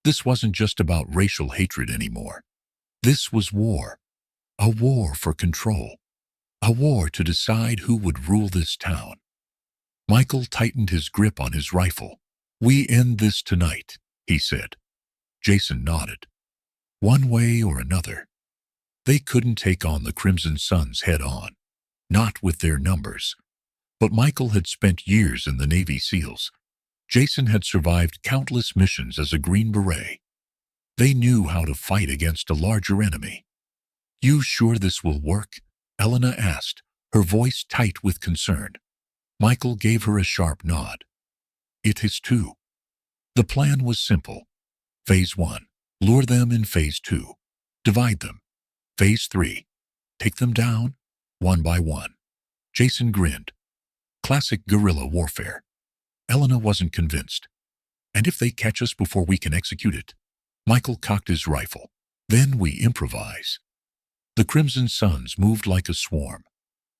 This wasn't just about racial hatred anymore. This was war. A war for control. A war to decide who would rule this town. Michael tightened his grip on his rifle. "We end this tonight," he said. Jason nodded. One way or another. They couldn't take on the Crimson Sons head-on. Not with their numbers. But Michael had spent years in the Navy SEALs. Jason had survived countless missions as a Green Beret. They knew how to fight against a larger enemy. "You sure this will work?" Elena asked, her voice tight with concern. Michael gave her a sharp nod. "It is too." The plan was simple. Phase 1, lure them. In Phase 2, divide them. Phase 3, take them down, one by one. Jason grinned. Classic guerrilla warfare. Elena wasn't convinced. "And if they catch us before we can execute it?" Michael cocked his rifle. "Then we improvise." The Crimson Sons moved like a swarm.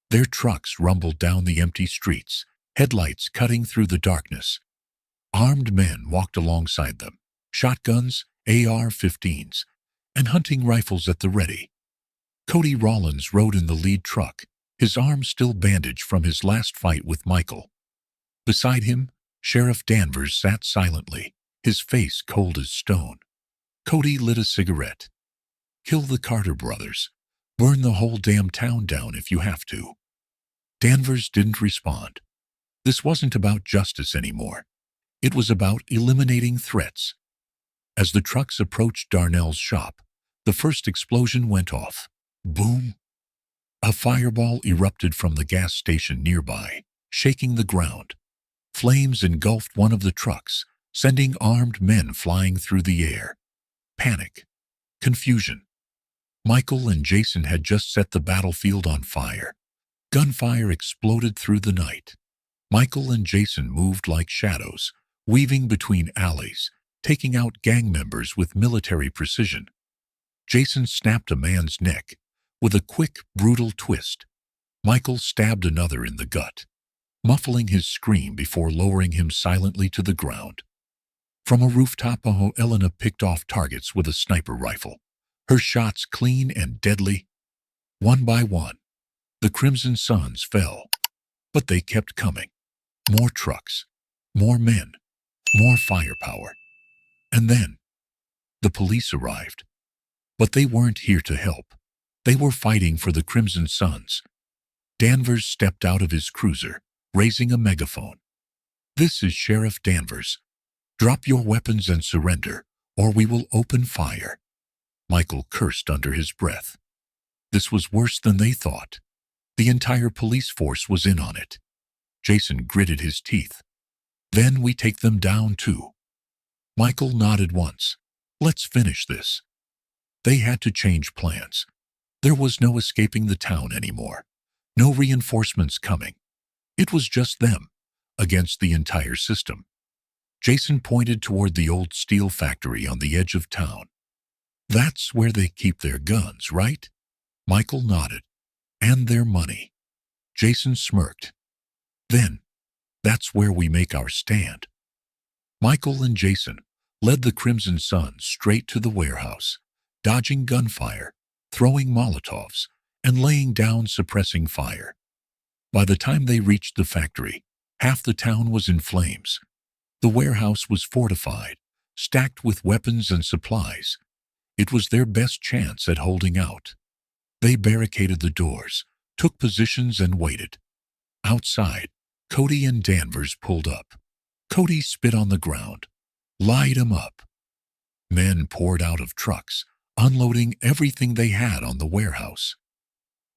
Their trucks rumbled down the empty streets, headlights cutting through the darkness. Armed men walked alongside them, shotguns, AR-15s, and hunting rifles at the ready. Cody Rollins rode in the lead truck, his arm still bandaged from his last fight with Michael. Beside him, Sheriff Danvers sat silently, his face cold as stone. Cody lit a cigarette. "Kill the Carter brothers. Burn the whole damn town down if you have to." Danvers didn't respond. This wasn't about justice anymore. It was about eliminating threats. As the trucks approached Darnell's shop, the first explosion went off. Boom! A fireball erupted from the gas station nearby, shaking the ground. Flames engulfed one of the trucks, sending armed men flying through the air. Panic. Confusion. Michael and Jason had just set the battlefield on fire. Gunfire exploded through the night. Michael and Jason moved like shadows, weaving between alleys, taking out gang members with military precision. Jason snapped a man's neck with a quick, brutal twist. Michael stabbed another in the gut, muffling his scream before lowering him silently to the ground. From a rooftop, Elena picked off targets with a sniper rifle, her shots clean and deadly. One by one, the Crimson Sons fell, but they kept coming. More trucks, more men, more firepower. And then, the police arrived. But they weren't here to help. They were fighting for the Crimson Sons. Danvers stepped out of his cruiser, raising a megaphone. "This is Sheriff Danvers. Drop your weapons and surrender, or we will open fire." Michael cursed under his breath. This was worse than they thought. The entire police force was in on it. Jason gritted his teeth. Then we take them down too. Michael nodded once. Let's finish this. They had to change plans. There was no escaping the town anymore. No reinforcements coming. It was just them, against the entire system. Jason pointed toward the old steel factory on the edge of town. That's where they keep their guns, right? Michael nodded. And their money. Jason smirked. Then, that's where we make our stand. Michael and Jason led the Crimson Suns straight to the warehouse, dodging gunfire, throwing Molotovs, and laying down suppressing fire. By the time they reached the factory, half the town was in flames. The warehouse was fortified, stacked with weapons and supplies. It was their best chance at holding out. They barricaded the doors, took positions and waited. Outside, Cody and Danvers pulled up. Cody spit on the ground, lied him up. Men poured out of trucks, unloading everything they had on the warehouse.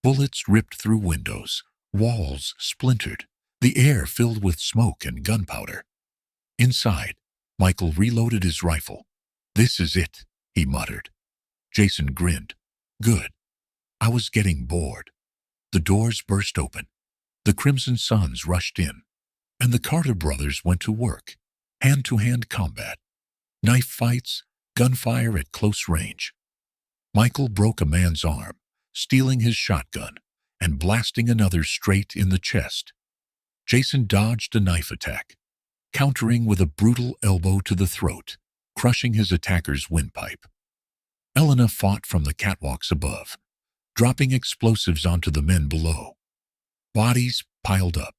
Bullets ripped through windows, walls splintered, the air filled with smoke and gunpowder. Inside, Michael reloaded his rifle. This is it, he muttered. Jason grinned. Good. I was getting bored. The doors burst open. The Crimson Suns rushed in, and the Carter brothers went to work. Hand-to-hand combat. Knife fights, gunfire at close range. Michael broke a man's arm, stealing his shotgun and blasting another straight in the chest. Jason dodged a knife attack, countering with a brutal elbow to the throat, crushing his attacker's windpipe. Elena fought from the catwalks above, dropping explosives onto the men below. Bodies piled up.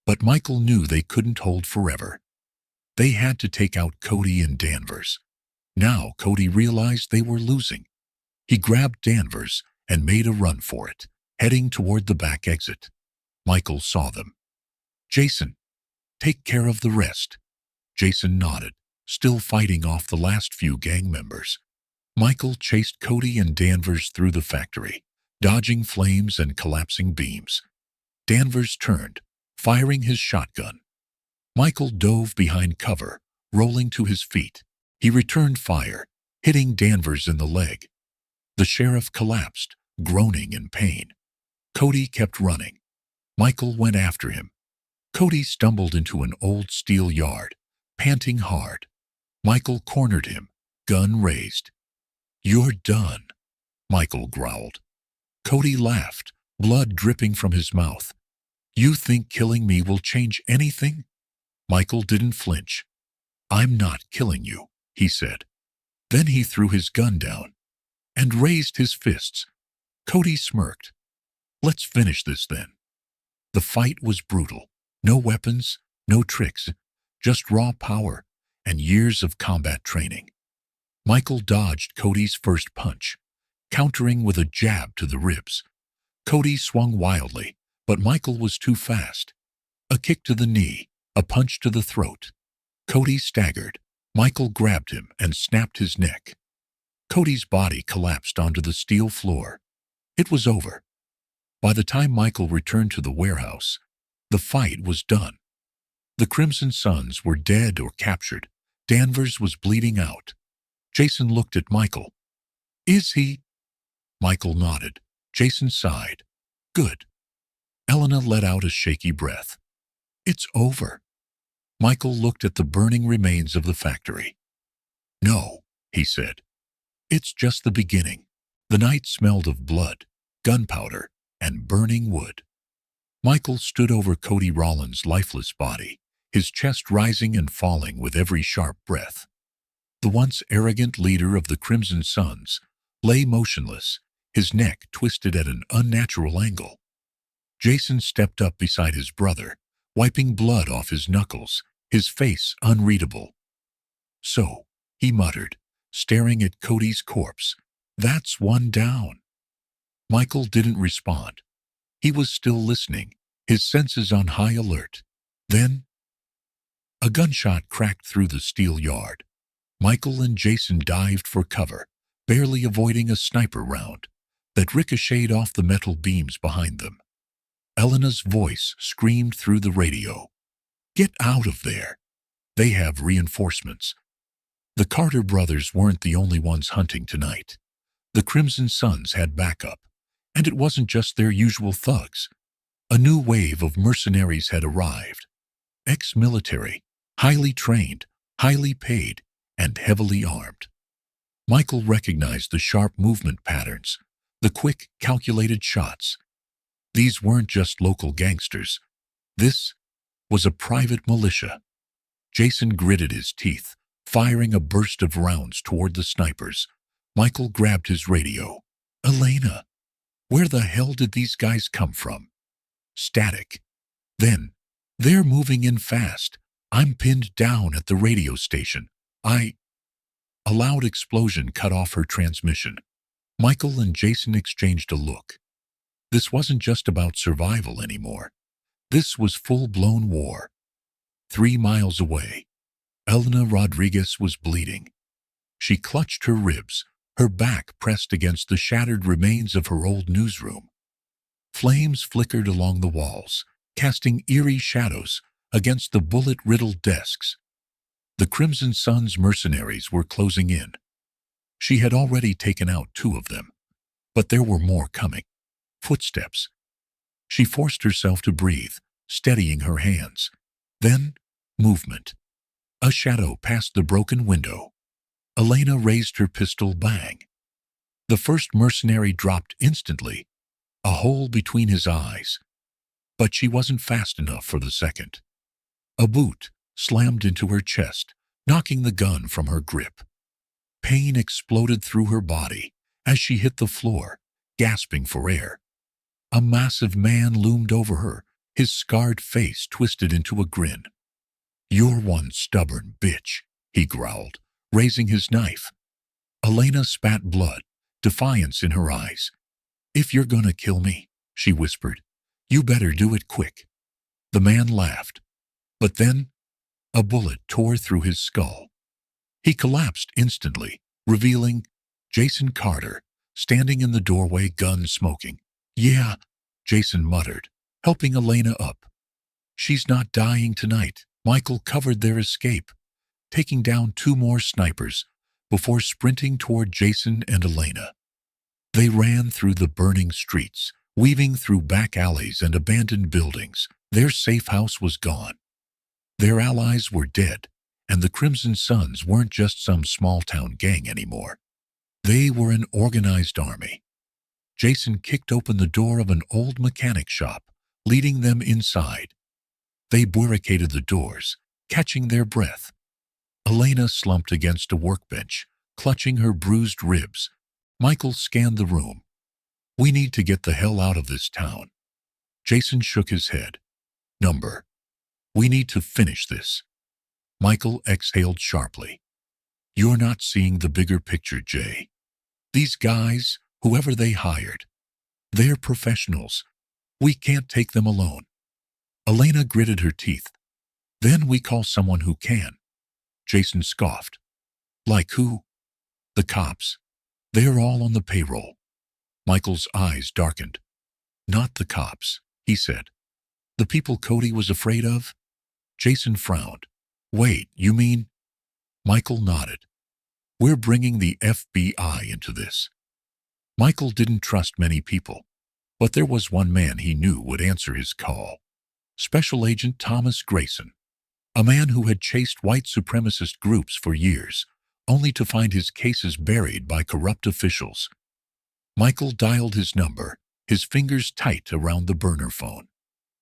But Michael knew they couldn't hold forever. They had to take out Cody and Danvers. Now Cody realized they were losing. He grabbed Danvers and made a run for it, heading toward the back exit. Michael saw them. Jason, take care of the rest. Jason nodded, still fighting off the last few gang members. Michael chased Cody and Danvers through the factory, dodging flames and collapsing beams. Danvers turned, firing his shotgun. Michael dove behind cover, rolling to his feet. He returned fire, hitting Danvers in the leg. The sheriff collapsed, groaning in pain. Cody kept running. Michael went after him. Cody stumbled into an old steel yard, panting hard. Michael cornered him, gun raised. You're done, Michael growled. Cody laughed, blood dripping from his mouth. You think killing me will change anything? Michael didn't flinch. I'm not killing you, he said. Then he threw his gun down and raised his fists. Cody smirked. Let's finish this then. The fight was brutal. No weapons, no tricks, just raw power and years of combat training. Michael dodged Cody's first punch, countering with a jab to the ribs. Cody swung wildly, but Michael was too fast. A kick to the knee, a punch to the throat. Cody staggered. Michael grabbed him and snapped his neck. Cody's body collapsed onto the steel floor. It was over. By the time Michael returned to the warehouse, the fight was done. The Crimson Suns were dead or captured. Danvers was bleeding out. Jason looked at Michael. Is he? Michael nodded. Jason sighed. Good. Elena let out a shaky breath. It's over. Michael looked at the burning remains of the factory. No, he said. It's just the beginning. The night smelled of blood, gunpowder, and burning wood. Michael stood over Cody Rollins' lifeless body, his chest rising and falling with every sharp breath. The once arrogant leader of the Crimson Suns lay motionless, his neck twisted at an unnatural angle. Jason stepped up beside his brother, wiping blood off his knuckles, his face unreadable. So, he muttered, staring at Cody's corpse, that's one down. Michael didn't respond. He was still listening, his senses on high alert. Then, a gunshot cracked through the steel yard. Michael and Jason dived for cover, barely avoiding a sniper round that ricocheted off the metal beams behind them. Elena's voice screamed through the radio. "Get out of there! They have reinforcements." The Carter brothers weren't the only ones hunting tonight. The Crimson Sons had backup, and it wasn't just their usual thugs. A new wave of mercenaries had arrived. Ex-military, highly trained, highly paid, and heavily armed. Michael recognized the sharp movement patterns, the quick, calculated shots. These weren't just local gangsters. This was a private militia. Jason gritted his teeth, firing a burst of rounds toward the snipers. Michael grabbed his radio. "Elena, where the hell did these guys come from?" Static. Then, "They're moving in fast. I'm pinned down at the radio station. A loud explosion cut off her transmission. Michael and Jason exchanged a look. This wasn't just about survival anymore. This was full-blown war. 3 miles away, Elena Rodriguez was bleeding. She clutched her ribs, her back pressed against the shattered remains of her old newsroom. Flames flickered along the walls, casting eerie shadows against the bullet-riddled desks. The Crimson Sons mercenaries were closing in. She had already taken out 2 of them, but there were more coming. Footsteps. She forced herself to breathe, steadying her hands. Then, movement. A shadow passed the broken window. Elena raised her pistol. Bang. The first mercenary dropped instantly, a hole between his eyes. But she wasn't fast enough for the second. A boot slammed into her chest, knocking the gun from her grip. Pain exploded through her body as she hit the floor, gasping for air. A massive man loomed over her, his scarred face twisted into a grin. "You're one stubborn bitch," he growled, raising his knife. Elena spat blood, defiance in her eyes. "If you're gonna kill me," she whispered, "you better do it quick." The man laughed. But then, a bullet tore through his skull. He collapsed instantly, revealing Jason Carter, standing in the doorway, gun smoking. "Yeah," Jason muttered, helping Elena up. "She's not dying tonight." Michael covered their escape, taking down 2 more snipers before sprinting toward Jason and Elena. They ran through the burning streets, weaving through back alleys and abandoned buildings. Their safe house was gone. Their allies were dead, and the Crimson Sons weren't just some small-town gang anymore. They were an organized army. Jason kicked open the door of an old mechanic shop, leading them inside. They barricaded the doors, catching their breath. Elena slumped against a workbench, clutching her bruised ribs. Michael scanned the room. "We need to get the hell out of this town." Jason shook his head. "Number. We need to finish this." Michael exhaled sharply. "You're not seeing the bigger picture, Jay. These guys, whoever they hired, they're professionals. We can't take them alone." Elena gritted her teeth. "Then we call someone who can." Jason scoffed. "Like who?" "The cops. They're all on the payroll." Michael's eyes darkened. "Not the cops," he said. "The people Cody was afraid of?" Jason frowned. "Wait, you mean?" Michael nodded. "We're bringing the FBI into this." Michael didn't trust many people, but there was one man he knew would answer his call. Special Agent Thomas Grayson, a man who had chased white supremacist groups for years, only to find his cases buried by corrupt officials. Michael dialed his number, his fingers tight around the burner phone.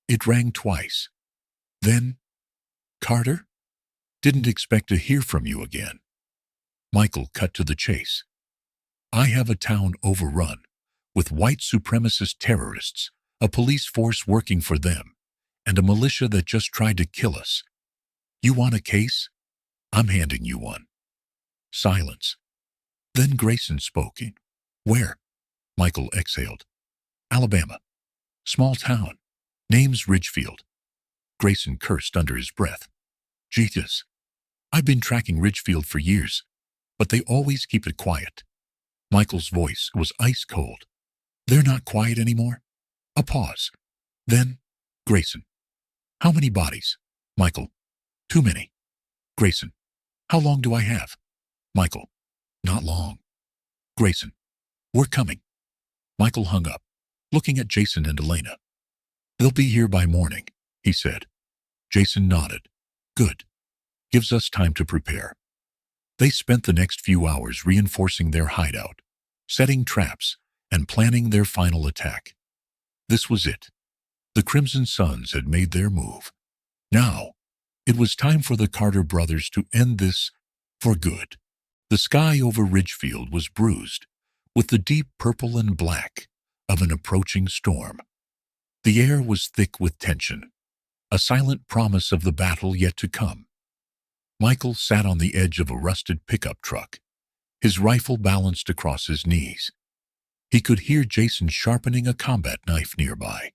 It rang twice. Then, "Carter? Didn't expect to hear from you again." Michael cut to the chase. "I have a town overrun with white supremacist terrorists, a police force working for them, and a militia that just tried to kill us. You want a case? I'm handing you one." Silence. Then Grayson spoke. "Where?" Michael exhaled. "Alabama. Small town. Name's Ridgefield." Grayson cursed under his breath. "Jesus. I've been tracking Ridgefield for years, but they always keep it quiet." Michael's voice was ice cold. They're not quiet anymore? A pause. Then, Grayson. How many bodies? Michael. Too many. Grayson. How long do I have? Michael. Not long. Grayson. We're coming. Michael hung up, looking at Jason and Elena. They'll be here by morning, he said. Jason nodded. Good. Gives us time to prepare. They spent the next few hours reinforcing their hideout, setting traps, and planning their final attack. This was it. The Crimson Sons had made their move. Now, it was time for the Carter brothers to end this for good. The sky over Ridgefield was bruised with the deep purple and black of an approaching storm. The air was thick with tension, a silent promise of the battle yet to come. Michael sat on the edge of a rusted pickup truck, his rifle balanced across his knees. He could hear Jason sharpening a combat knife nearby,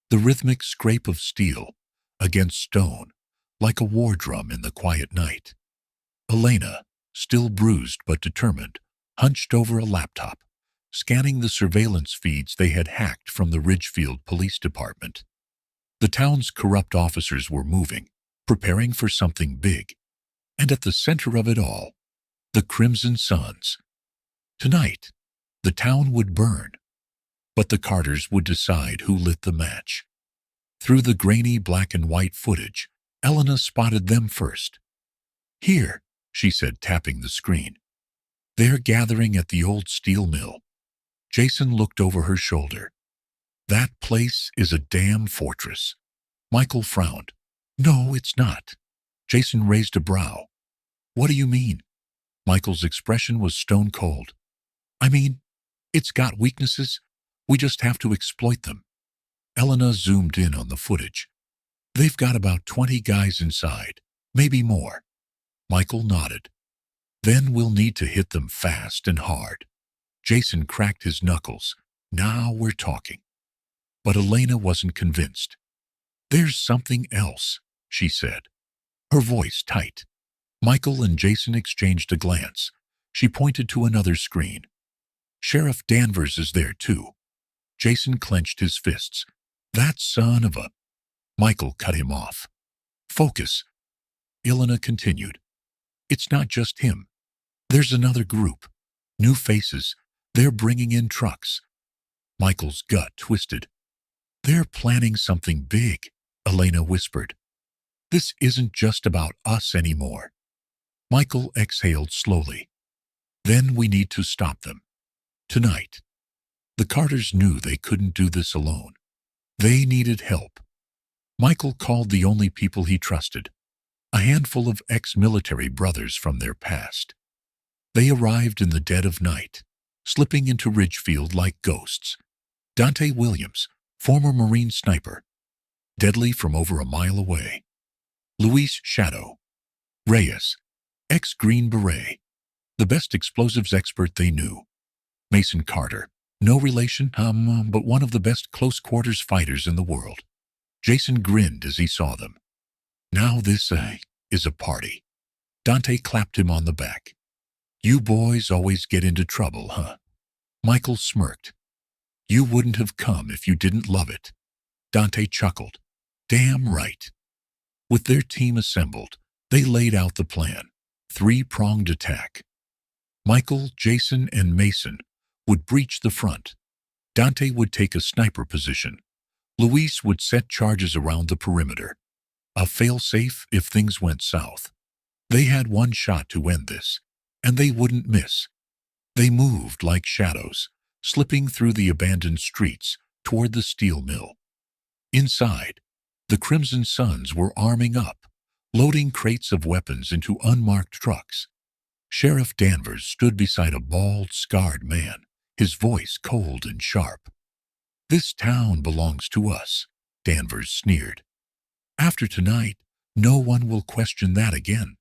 the rhythmic scrape of steel against stone like a war drum in the quiet night. Elena, still bruised but determined, hunched over a laptop, scanning the surveillance feeds they had hacked from the Ridgefield Police Department. The town's corrupt officers were moving, preparing for something big. And at the center of it all, the Crimson Sons. Tonight, the town would burn, but the Carters would decide who lit the match. Through the grainy black and white footage, Elena spotted them first. Here, she said, tapping the screen. They're gathering at the old steel mill. Jason looked over her shoulder. That place is a damn fortress. Michael frowned. No, it's not. Jason raised a brow. What do you mean? Michael's expression was stone cold. I mean, it's got weaknesses. We just have to exploit them. Elena zoomed in on the footage. They've got about 20 guys inside, maybe more. Michael nodded. Then we'll need to hit them fast and hard. Jason cracked his knuckles. Now we're talking. But Elena wasn't convinced. There's something else, she said, her voice tight. Michael and Jason exchanged a glance. She pointed to another screen. Sheriff Danvers is there too. Jason clenched his fists. That son of a... Michael cut him off. Focus. Elena continued. It's not just him. There's another group. New faces. They're bringing in trucks. Michael's gut twisted. They're planning something big, Elena whispered. This isn't just about us anymore. Michael exhaled slowly. Then we need to stop them. Tonight. The Carters knew they couldn't do this alone. They needed help. Michael called the only people he trusted, a handful of ex-military brothers from their past. They arrived in the dead of night, slipping into Ridgefield like ghosts. Dante Williams, former Marine sniper, deadly from over a mile away. Luis Shadow. Reyes, ex-Green Beret, the best explosives expert they knew. Mason Carter, no relation, but one of the best close-quarters fighters in the world. Jason grinned as he saw them. Now this is a party. Dante clapped him on the back. You boys always get into trouble, huh? Michael smirked. You wouldn't have come if you didn't love it. Dante chuckled. Damn right. With their team assembled, they laid out the plan. Three-pronged attack. Michael, Jason, and Mason would breach the front. Dante would take a sniper position. Luis would set charges around the perimeter. A fail-safe if things went south. They had one shot to end this, and they wouldn't miss. They moved like shadows, slipping through the abandoned streets toward the steel mill. Inside, the Crimson Sons were arming up, loading crates of weapons into unmarked trucks. Sheriff Danvers stood beside a bald, scarred man, his voice cold and sharp. This town belongs to us, Danvers sneered. After tonight, no one will question that again.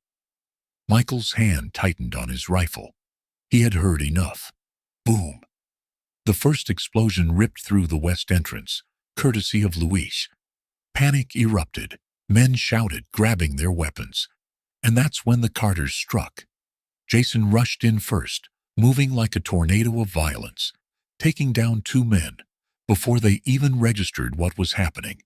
Michael's hand tightened on his rifle. He had heard enough. Boom. The first explosion ripped through the west entrance, courtesy of Luis. Panic erupted. Men shouted, grabbing their weapons. And that's when the Carters struck. Jason rushed in first, moving like a tornado of violence, taking down two men before they even registered what was happening.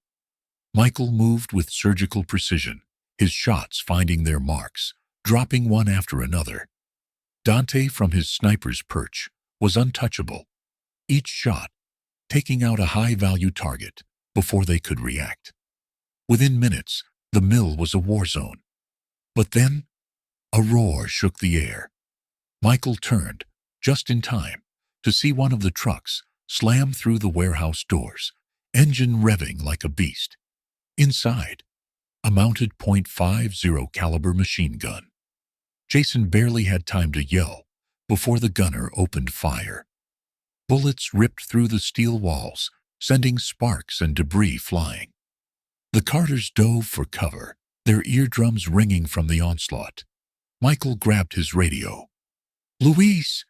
Michael moved with surgical precision, his shots finding their marks, dropping one after another. Dante, from his sniper's perch, was untouchable, each shot taking out a high-value target before they could react. Within minutes, the mill was a war zone. But then, a roar shook the air. Michael turned, just in time, to see one of the trucks slam through the warehouse doors, engine revving like a beast. Inside, a mounted .50 caliber machine gun. Jason barely had time to yell before the gunner opened fire. Bullets ripped through the steel walls, sending sparks and debris flying. The Carters dove for cover, their eardrums ringing from the onslaught. Michael grabbed his radio. "Luis,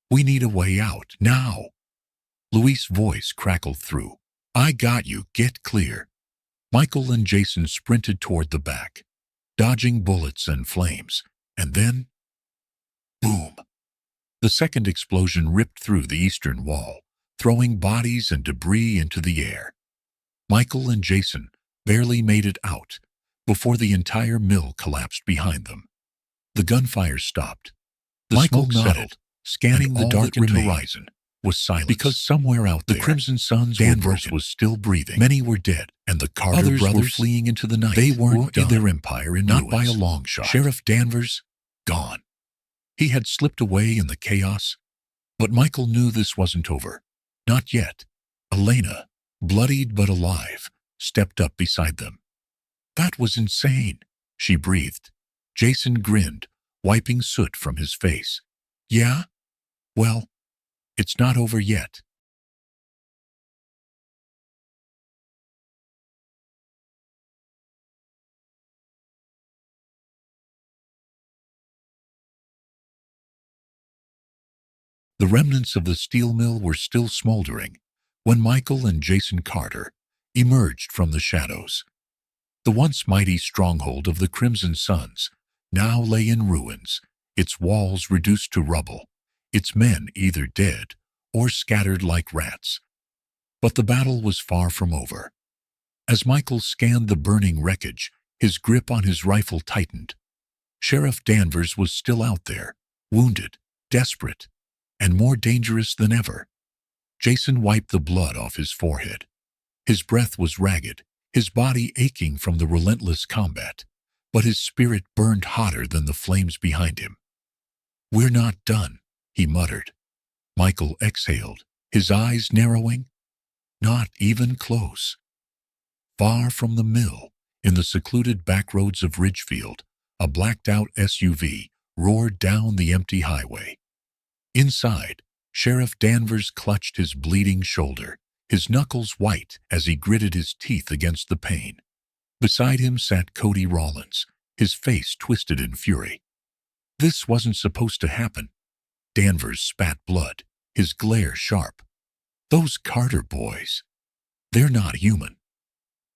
we need a way out, now." Luis' voice crackled through. "I got you, get clear." Michael and Jason sprinted toward the back, dodging bullets and flames, and then, boom! The second explosion ripped through the eastern wall, throwing bodies and debris into the air. Michael and Jason barely made it out before the entire mill collapsed behind them. The gunfire stopped. The Michael smoke nodded, settled, scanning the darkened horizon. Was silence. Because somewhere out there, the Crimson Suns Danvers was still breathing. Many were dead, and the Carter brothers were fleeing into the night. They weren't done. Their empire in not ruins. By a long shot. Sheriff Danvers, gone. He had slipped away in the chaos, but Michael knew this wasn't over. Not yet. Elena, bloodied but alive, stepped up beside them. "That was insane," she breathed. Jason grinned, wiping soot from his face. "Yeah? Well, it's not over yet." The remnants of the steel mill were still smoldering when Michael and Jason Carter emerged from the shadows. The once mighty stronghold of the Crimson Suns now lay in ruins, its walls reduced to rubble, its men either dead or scattered like rats. But the battle was far from over. As Michael scanned the burning wreckage, his grip on his rifle tightened. Sheriff Danvers was still out there, wounded, desperate, and more dangerous than ever. Jason wiped the blood off his forehead. His breath was ragged, his body aching from the relentless combat, but his spirit burned hotter than the flames behind him. "We're not done," he muttered. Michael exhaled, his eyes narrowing. Not even close. Far from the mill, in the secluded backroads of Ridgefield, a blacked-out SUV roared down the empty highway. Inside, Sheriff Danvers clutched his bleeding shoulder, his knuckles white as he gritted his teeth against the pain. Beside him sat Cody Rollins, his face twisted in fury. This wasn't supposed to happen. Danvers spat blood, his glare sharp. "Those Carter boys, they're not human."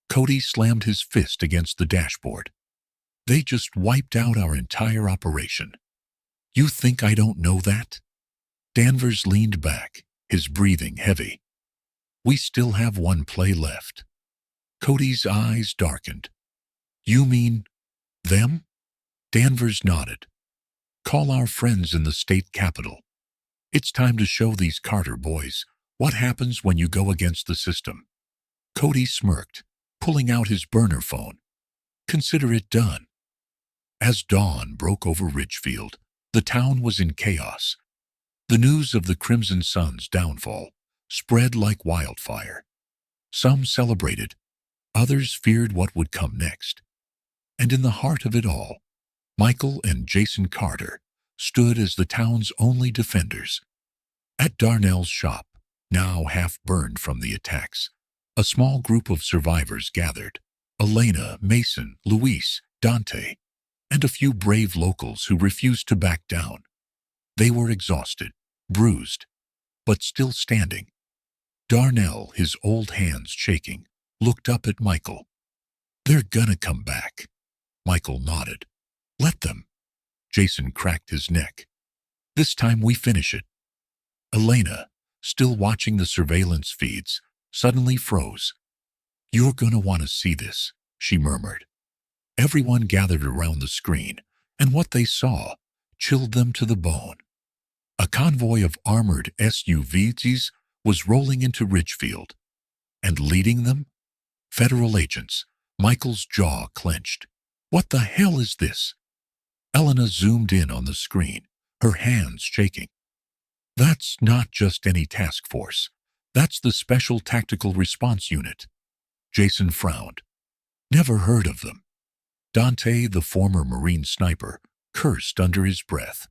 Cody slammed his fist against the dashboard. "They just wiped out our entire operation. You think I don't know that?" Danvers leaned back, his breathing heavy. "We still have one play left." Cody's eyes darkened. "You mean them?" Danvers nodded. "Call our friends in the state capitol. It's time to show these Carter boys what happens when you go against the system." Cody smirked, pulling out his burner phone. "Consider it done." As dawn broke over Ridgefield, the town was in chaos. The news of the Crimson Sun's downfall spread like wildfire. Some celebrated, others feared what would come next. And in the heart of it all, Michael and Jason Carter stood as the town's only defenders. At Darnell's shop, now half burned from the attacks, a small group of survivors gathered. Elena, Mason, Luis, Dante, and a few brave locals who refused to back down. They were exhausted, bruised, but still standing. Darnell, his old hands shaking, looked up at Michael. "They're gonna come back." Michael nodded. "Let them." Jason cracked his neck. This time we finish it. Elena, still watching the surveillance feeds, suddenly froze. You're gonna want to see this, she murmured. Everyone gathered around the screen, and what they saw chilled them to the bone. A convoy of armored SUVs was rolling into Ridgefield, and leading them? Federal agents. Michael's jaw clenched. What the hell is this? Elena zoomed in on the screen, her hands shaking. That's not just any task force. That's the Special Tactical Response Unit. Jason frowned. Never heard of them. Dante, the former Marine sniper, cursed under his breath.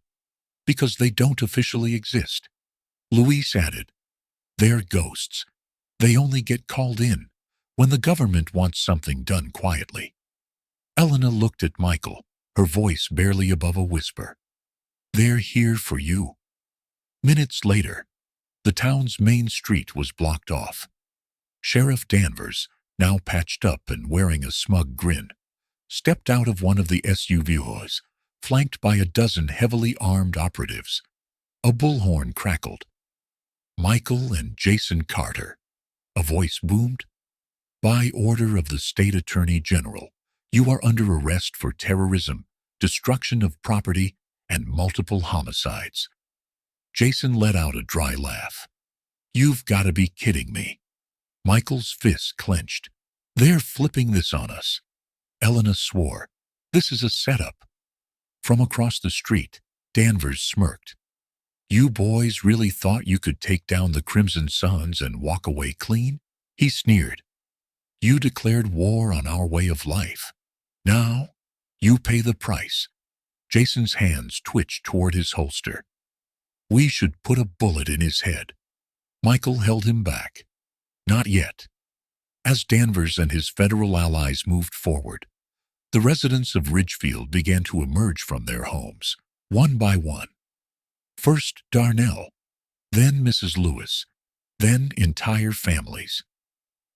Because they don't officially exist. Luis added, they're ghosts. They only get called in when the government wants something done quietly. Elena looked at Michael, her voice barely above a whisper. They're here for you. Minutes later, the town's main street was blocked off. Sheriff Danvers, now patched up and wearing a smug grin, stepped out of one of the SUVs, flanked by a dozen heavily armed operatives. A bullhorn crackled. Michael and Jason Carter. A voice boomed. By order of the State Attorney General, you are under arrest for terrorism, destruction of property, and multiple homicides. Jason let out a dry laugh. You've got to be kidding me. Michael's fists clenched. They're flipping this on us. Elena swore. This is a setup. From across the street, Danvers smirked. You boys really thought you could take down the Crimson Suns and walk away clean? He sneered. You declared war on our way of life. Now, you pay the price. Jason's hands twitched toward his holster. We should put a bullet in his head. Michael held him back. Not yet. As Danvers and his federal allies moved forward, the residents of Ridgefield began to emerge from their homes, one by one. First Darnell, then Mrs. Lewis, then entire families.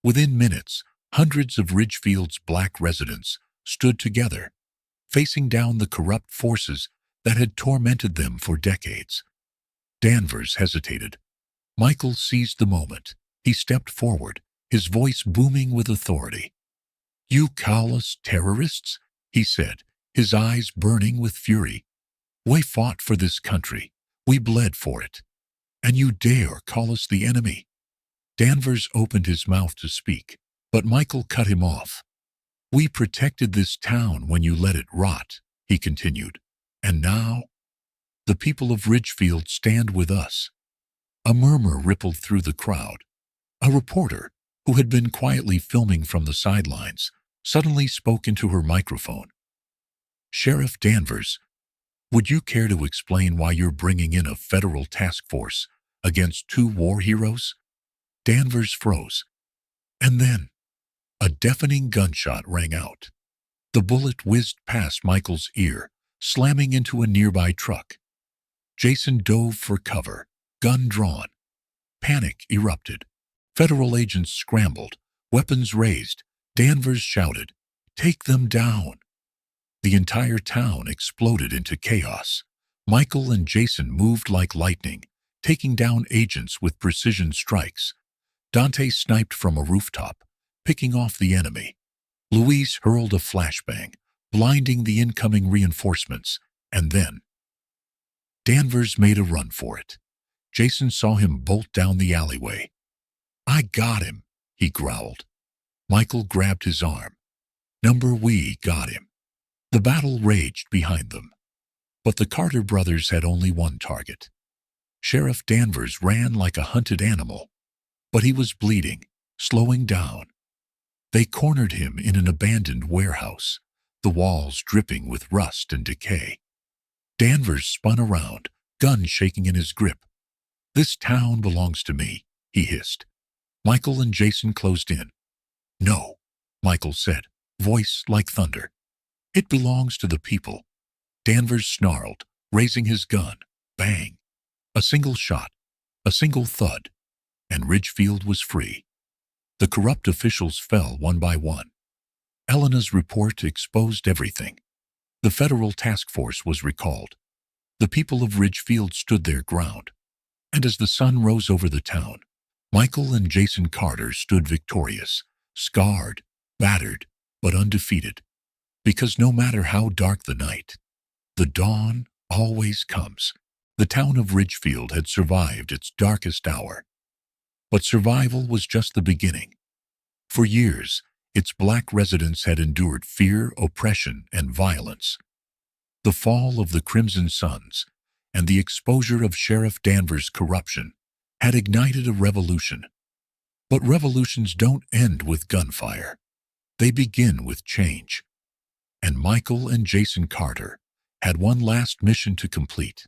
Within minutes, hundreds of Ridgefield's black residents stood together, facing down the corrupt forces that had tormented them for decades. Danvers hesitated. Michael seized the moment. He stepped forward, his voice booming with authority. You call us terrorists? He said, his eyes burning with fury. We fought for this country. We bled for it. And you dare call us the enemy? Danvers opened his mouth to speak, but Michael cut him off. We protected this town when you let it rot, he continued. And now, the people of Ridgefield stand with us. A murmur rippled through the crowd. A reporter, who had been quietly filming from the sidelines, suddenly spoke into her microphone. Sheriff Danvers, would you care to explain why you're bringing in a federal task force against two war heroes? Danvers froze. And then, a deafening gunshot rang out. The bullet whizzed past Michael's ear, slamming into a nearby truck. Jason dove for cover, gun drawn. Panic erupted. Federal agents scrambled, weapons raised. Danvers shouted, "Take them down!" The entire town exploded into chaos. Michael and Jason moved like lightning, taking down agents with precision strikes. Dante sniped from a rooftop, picking off the enemy. Luis hurled a flashbang, blinding the incoming reinforcements, and then Danvers made a run for it. Jason saw him bolt down the alleyway. I got him, he growled. Michael grabbed his arm. We got him. The battle raged behind them. But the Carter brothers had only one target. Sheriff Danvers ran like a hunted animal, but he was bleeding, slowing down. They cornered him in an abandoned warehouse, the walls dripping with rust and decay. Danvers spun around, gun shaking in his grip. This town belongs to me, he hissed. Michael and Jason closed in. No, Michael said, voice like thunder. It belongs to the people. Danvers snarled, raising his gun. Bang! A single shot, a single thud, and Ridgefield was free. The corrupt officials fell one by one. Elena's report exposed everything. The federal task force was recalled. The people of Ridgefield stood their ground, and as the sun rose over the town, Michael and Jason Carter stood victorious, scarred, battered, but undefeated, because no matter how dark the night, the dawn always comes. The town of Ridgefield had survived its darkest hour, but survival was just the beginning. For years, its black residents had endured fear, oppression, and violence. The fall of the Crimson Sons and the exposure of Sheriff Danvers' corruption had ignited a revolution. But revolutions don't end with gunfire. They begin with change. And Michael and Jason Carter had one last mission to complete.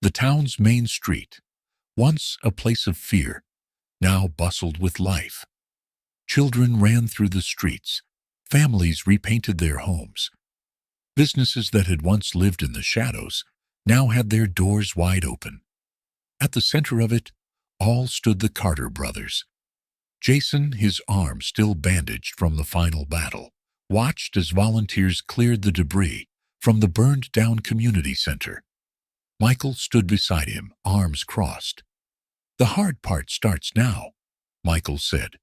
The town's main street, once a place of fear, now bustled with life. Children ran through the streets. Families repainted their homes. Businesses that had once lived in the shadows now had their doors wide open. At the center of it all stood the Carter brothers. Jason, his arm still bandaged from the final battle, watched as volunteers cleared the debris from the burned-down community center. Michael stood beside him, arms crossed. "The hard part starts now," Michael said.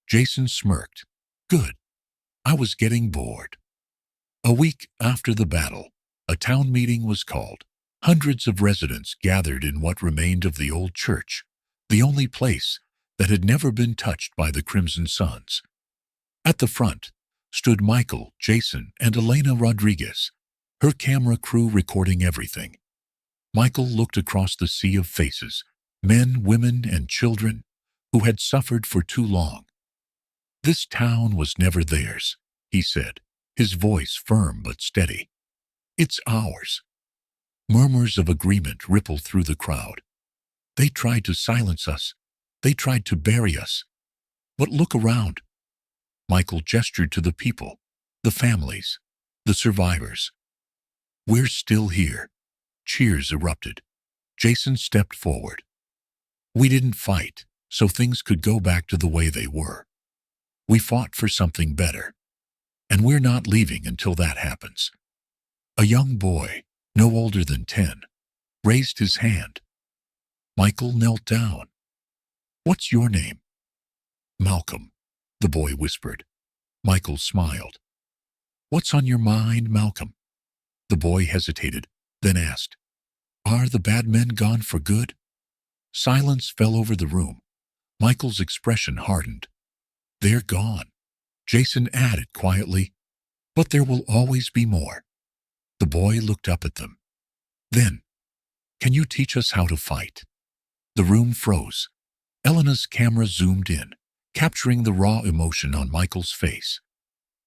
Jason smirked. "Good. I was getting bored." A week after the battle, a town meeting was called. Hundreds of residents gathered in what remained of the old church, the only place that had never been touched by the Crimson Sons. At the front stood Michael, Jason, and Elena Rodriguez, her camera crew recording everything. Michael looked across the sea of faces, men, women, and children who had suffered for too long. "This town was never theirs," he said, his voice firm but steady. "It's ours." Murmurs of agreement rippled through the crowd. "They tried to silence us. They tried to bury us. But look around." Michael gestured to the people, the families, the survivors. "We're still here." Cheers erupted. Jason stepped forward. "We didn't fight so things could go back to the way they were. We fought for something better. And we're not leaving until that happens." A young boy, no older than 10, raised his hand. Michael knelt down. "What's your name?" "Malcolm," the boy whispered. Michael smiled. "What's on your mind, Malcolm?" The boy hesitated, then asked, "Are the bad men gone for good?" Silence fell over the room. Michael's expression hardened. "They're gone," Jason added quietly, "but there will always be more." The boy looked up at them. Then, "Can you teach us how to fight?" The room froze. Elena's camera zoomed in, capturing the raw emotion on Michael's face.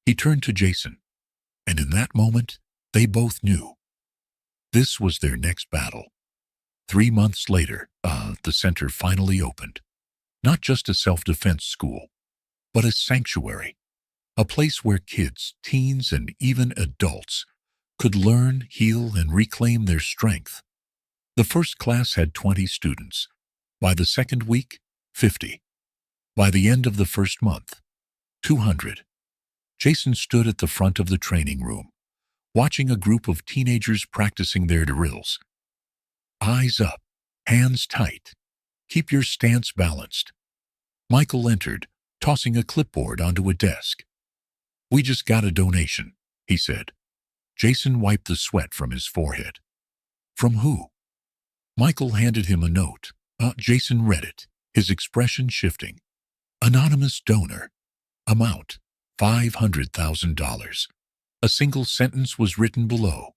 He turned to Jason, and in that moment, they both knew. This was their next battle. 3 months later, the center finally opened. Not just a self-defense school, but a sanctuary. A place where kids, teens, and even adults could learn, heal, and reclaim their strength. The first class had 20 students. By the second week, 50. By the end of the first month, 200. Jason stood at the front of the training room, watching a group of teenagers practicing their drills. Eyes up, hands tight. Keep your stance balanced. Michael entered, tossing a clipboard onto a desk. "We just got a donation," he said. Jason wiped the sweat from his forehead. "From who?" Michael handed him a note. Jason read it, his expression shifting. "Anonymous donor. Amount, $500,000. A single sentence was written below.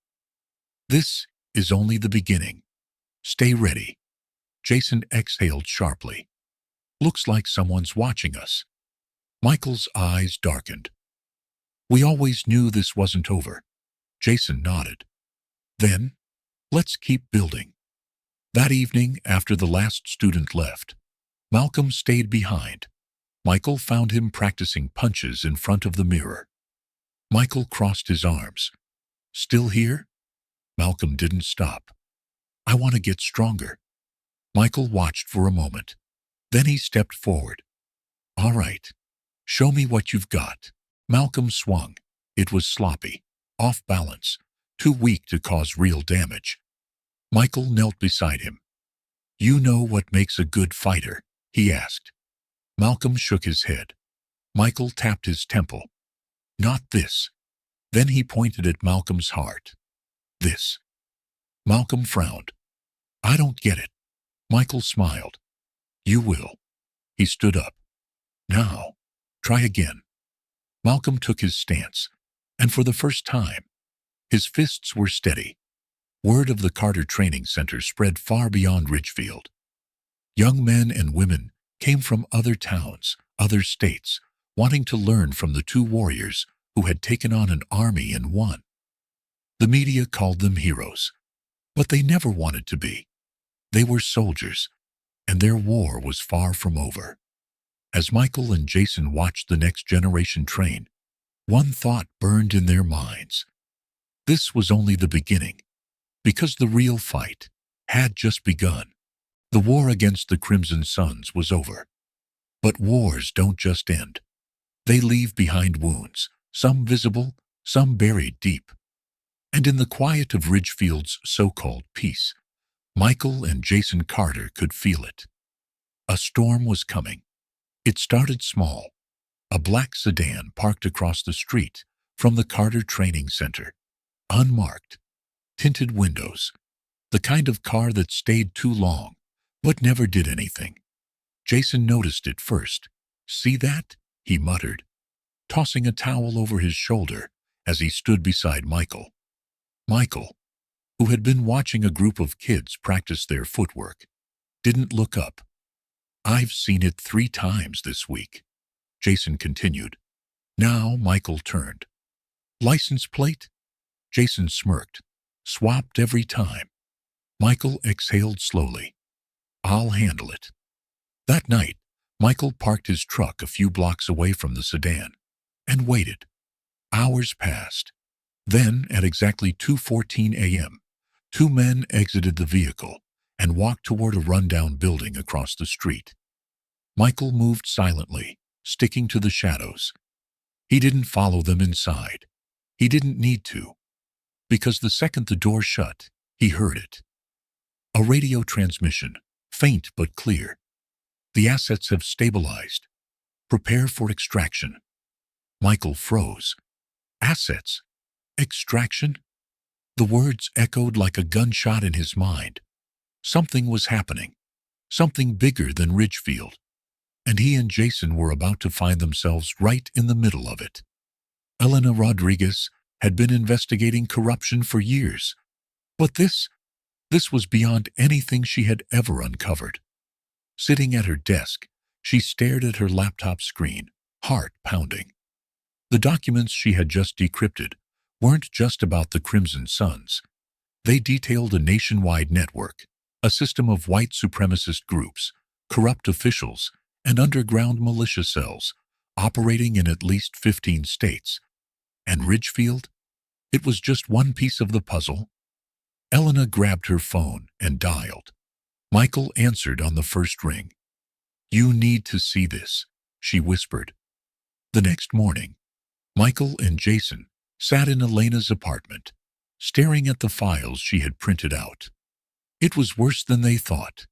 "This is only the beginning. Stay ready." Jason exhaled sharply. "Looks like someone's watching us." Michael's eyes darkened. "We always knew this wasn't over." Jason nodded. "Then, let's keep building." That evening, after the last student left, Malcolm stayed behind. Michael found him practicing punches in front of the mirror. Michael crossed his arms. "Still here?" Malcolm didn't stop. "I want to get stronger." Michael watched for a moment. Then he stepped forward. "All right, show me what you've got." Malcolm swung. It was sloppy, off balance, too weak to cause real damage. Michael knelt beside him. "You know what makes a good fighter?" he asked. Malcolm shook his head. Michael tapped his temple. "Not this." Then he pointed at Malcolm's heart. "This." Malcolm frowned. "I don't get it." Michael smiled. "You will." He stood up. "Now, try again." Malcolm took his stance, and for the first time, his fists were steady. Word of the Carter Training Center spread far beyond Ridgefield. Young men and women came from other towns, other states, wanting to learn from the two warriors who had taken on an army and won. The media called them heroes, but they never wanted to be. They were soldiers, and their war was far from over. As Michael and Jason watched the next generation train, one thought burned in their minds. This was only the beginning, because the real fight had just begun. The war against the Crimson Suns was over. But wars don't just end. They leave behind wounds, some visible, some buried deep. And in the quiet of Ridgefield's so-called peace, Michael and Jason Carter could feel it. A storm was coming. It started small. A black sedan parked across the street from the Carter Training Center. Unmarked. Tinted windows. The kind of car that stayed too long, but never did anything. Jason noticed it first. "See that?" he muttered, tossing a towel over his shoulder as he stood beside Michael. Michael, who had been watching a group of kids practice their footwork, didn't look up. "I've seen it 3 times this week," Jason continued. Now Michael turned. "License plate?" Jason smirked. "Swapped every time." Michael exhaled slowly. "I'll handle it." That night, Michael parked his truck a few blocks away from the sedan and waited. Hours passed. Then, at exactly 2:14 a.m., 2 men exited the vehicle and walked toward a rundown building across the street. Michael moved silently, sticking to the shadows. He didn't follow them inside. He didn't need to, because the second the door shut, he heard it. A radio transmission, faint but clear. "The assets have stabilized. Prepare for extraction." Michael froze. Assets? Extraction? The words echoed like a gunshot in his mind. Something was happening. Something bigger than Ridgefield. And he and Jason were about to find themselves right in the middle of it. Elena Rodriguez had been investigating corruption for years. But this was beyond anything she had ever uncovered. Sitting at her desk, she stared at her laptop screen, heart pounding. The documents she had just decrypted weren't just about the Crimson Suns. They detailed a nationwide network, a system of white supremacist groups, corrupt officials, and underground militia cells operating in at least 15 states. And Ridgefield? It was just one piece of the puzzle. Elena grabbed her phone and dialed. Michael answered on the first ring. "You need to see this," she whispered. The next morning, Michael and Jason sat in Elena's apartment, staring at the files she had printed out. It was worse than they thought.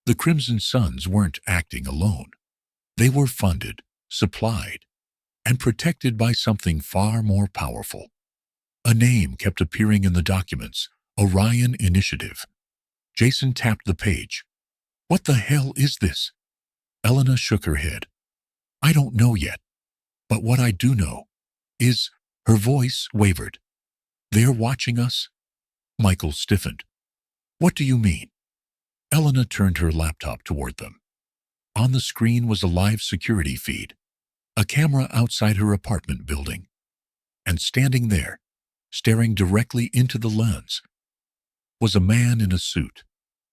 The Crimson Suns weren't acting alone. They were funded, supplied, and protected by something far more powerful. A name kept appearing in the documents: Orion Initiative. Jason tapped the page. "What the hell is this?" Elena shook her head. "I don't know yet. But what I do know is," her voice wavered, "they're watching us." Michael stiffened. "What do you mean?" Elena turned her laptop toward them. On the screen was a live security feed, a camera outside her apartment building. And standing there, staring directly into the lens, was a man in a suit,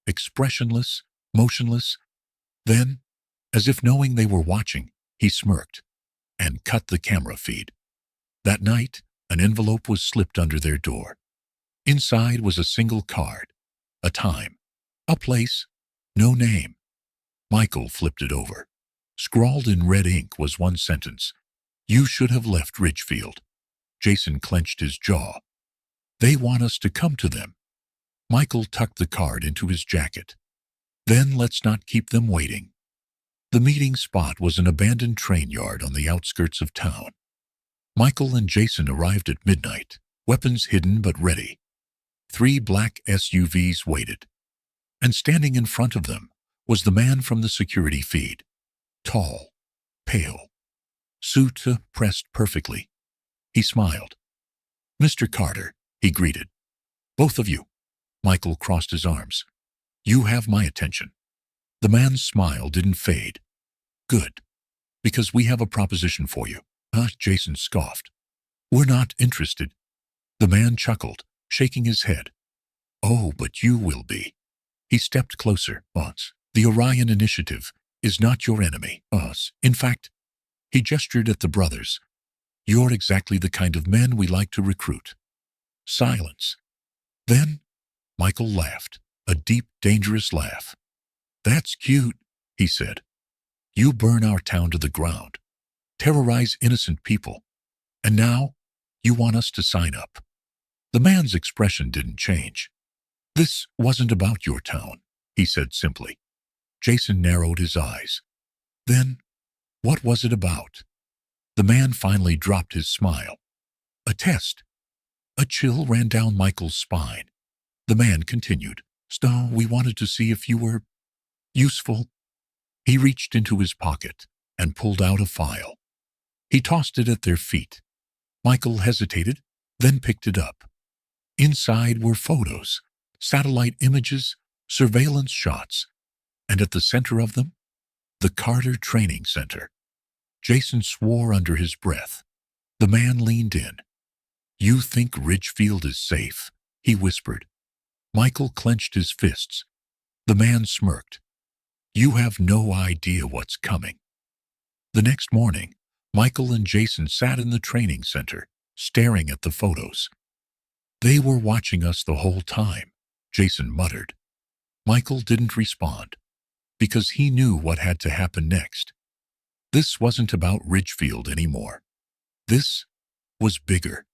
expressionless, motionless. Then, as if knowing they were watching, he smirked and cut the camera feed. That night, an envelope was slipped under their door. Inside was a single card, a time, a place, no name. Michael flipped it over. Scrawled in red ink was one sentence: "You should have left Ridgefield." Jason clenched his jaw. "They want us to come to them." Michael tucked the card into his jacket. Then let's not keep them waiting. The meeting spot was an abandoned train yard on the outskirts of town. Michael and Jason arrived at midnight, weapons hidden but ready. 3 black SUVs waited, and standing in front of them was the man from the security feed. Tall, pale, suit pressed perfectly. He smiled. "Mr. Carter," he greeted. "Both of you." Michael crossed his arms. "You have my attention." The man's smile didn't fade. "Good, because we have a proposition for you." Jason scoffed. "We're not interested." The man chuckled, shaking his head. "Oh, but you will be." He stepped closer. "Us. The Orion Initiative is not your enemy. Us. In fact," he gestured at the brothers, "you're exactly the kind of men we like to recruit." Silence. Then Michael laughed, a deep, dangerous laugh. "That's cute," he said. "You burn our town to the ground, terrorize innocent people, and now you want us to sign up." The man's expression didn't change. "This wasn't about your town," he said simply. Jason narrowed his eyes. "Then what was it about?" The man finally dropped his smile. "A test." A chill ran down Michael's spine. The man continued. "So we wanted to see if you were useful." He reached into his pocket and pulled out a file. He tossed it at their feet. Michael hesitated, then picked it up. Inside were photos, satellite images, surveillance shots, and at the center of them, the Carter Training Center. Jason swore under his breath. The man leaned in. "You think Ridgefield is safe?" he whispered. Michael clenched his fists. The man smirked. "You have no idea what's coming." The next morning, Michael and Jason sat in the training center, staring at the photos. "They were watching us the whole time," Jason muttered. Michael didn't respond, because he knew what had to happen next. This wasn't about Ridgefield anymore. This was bigger.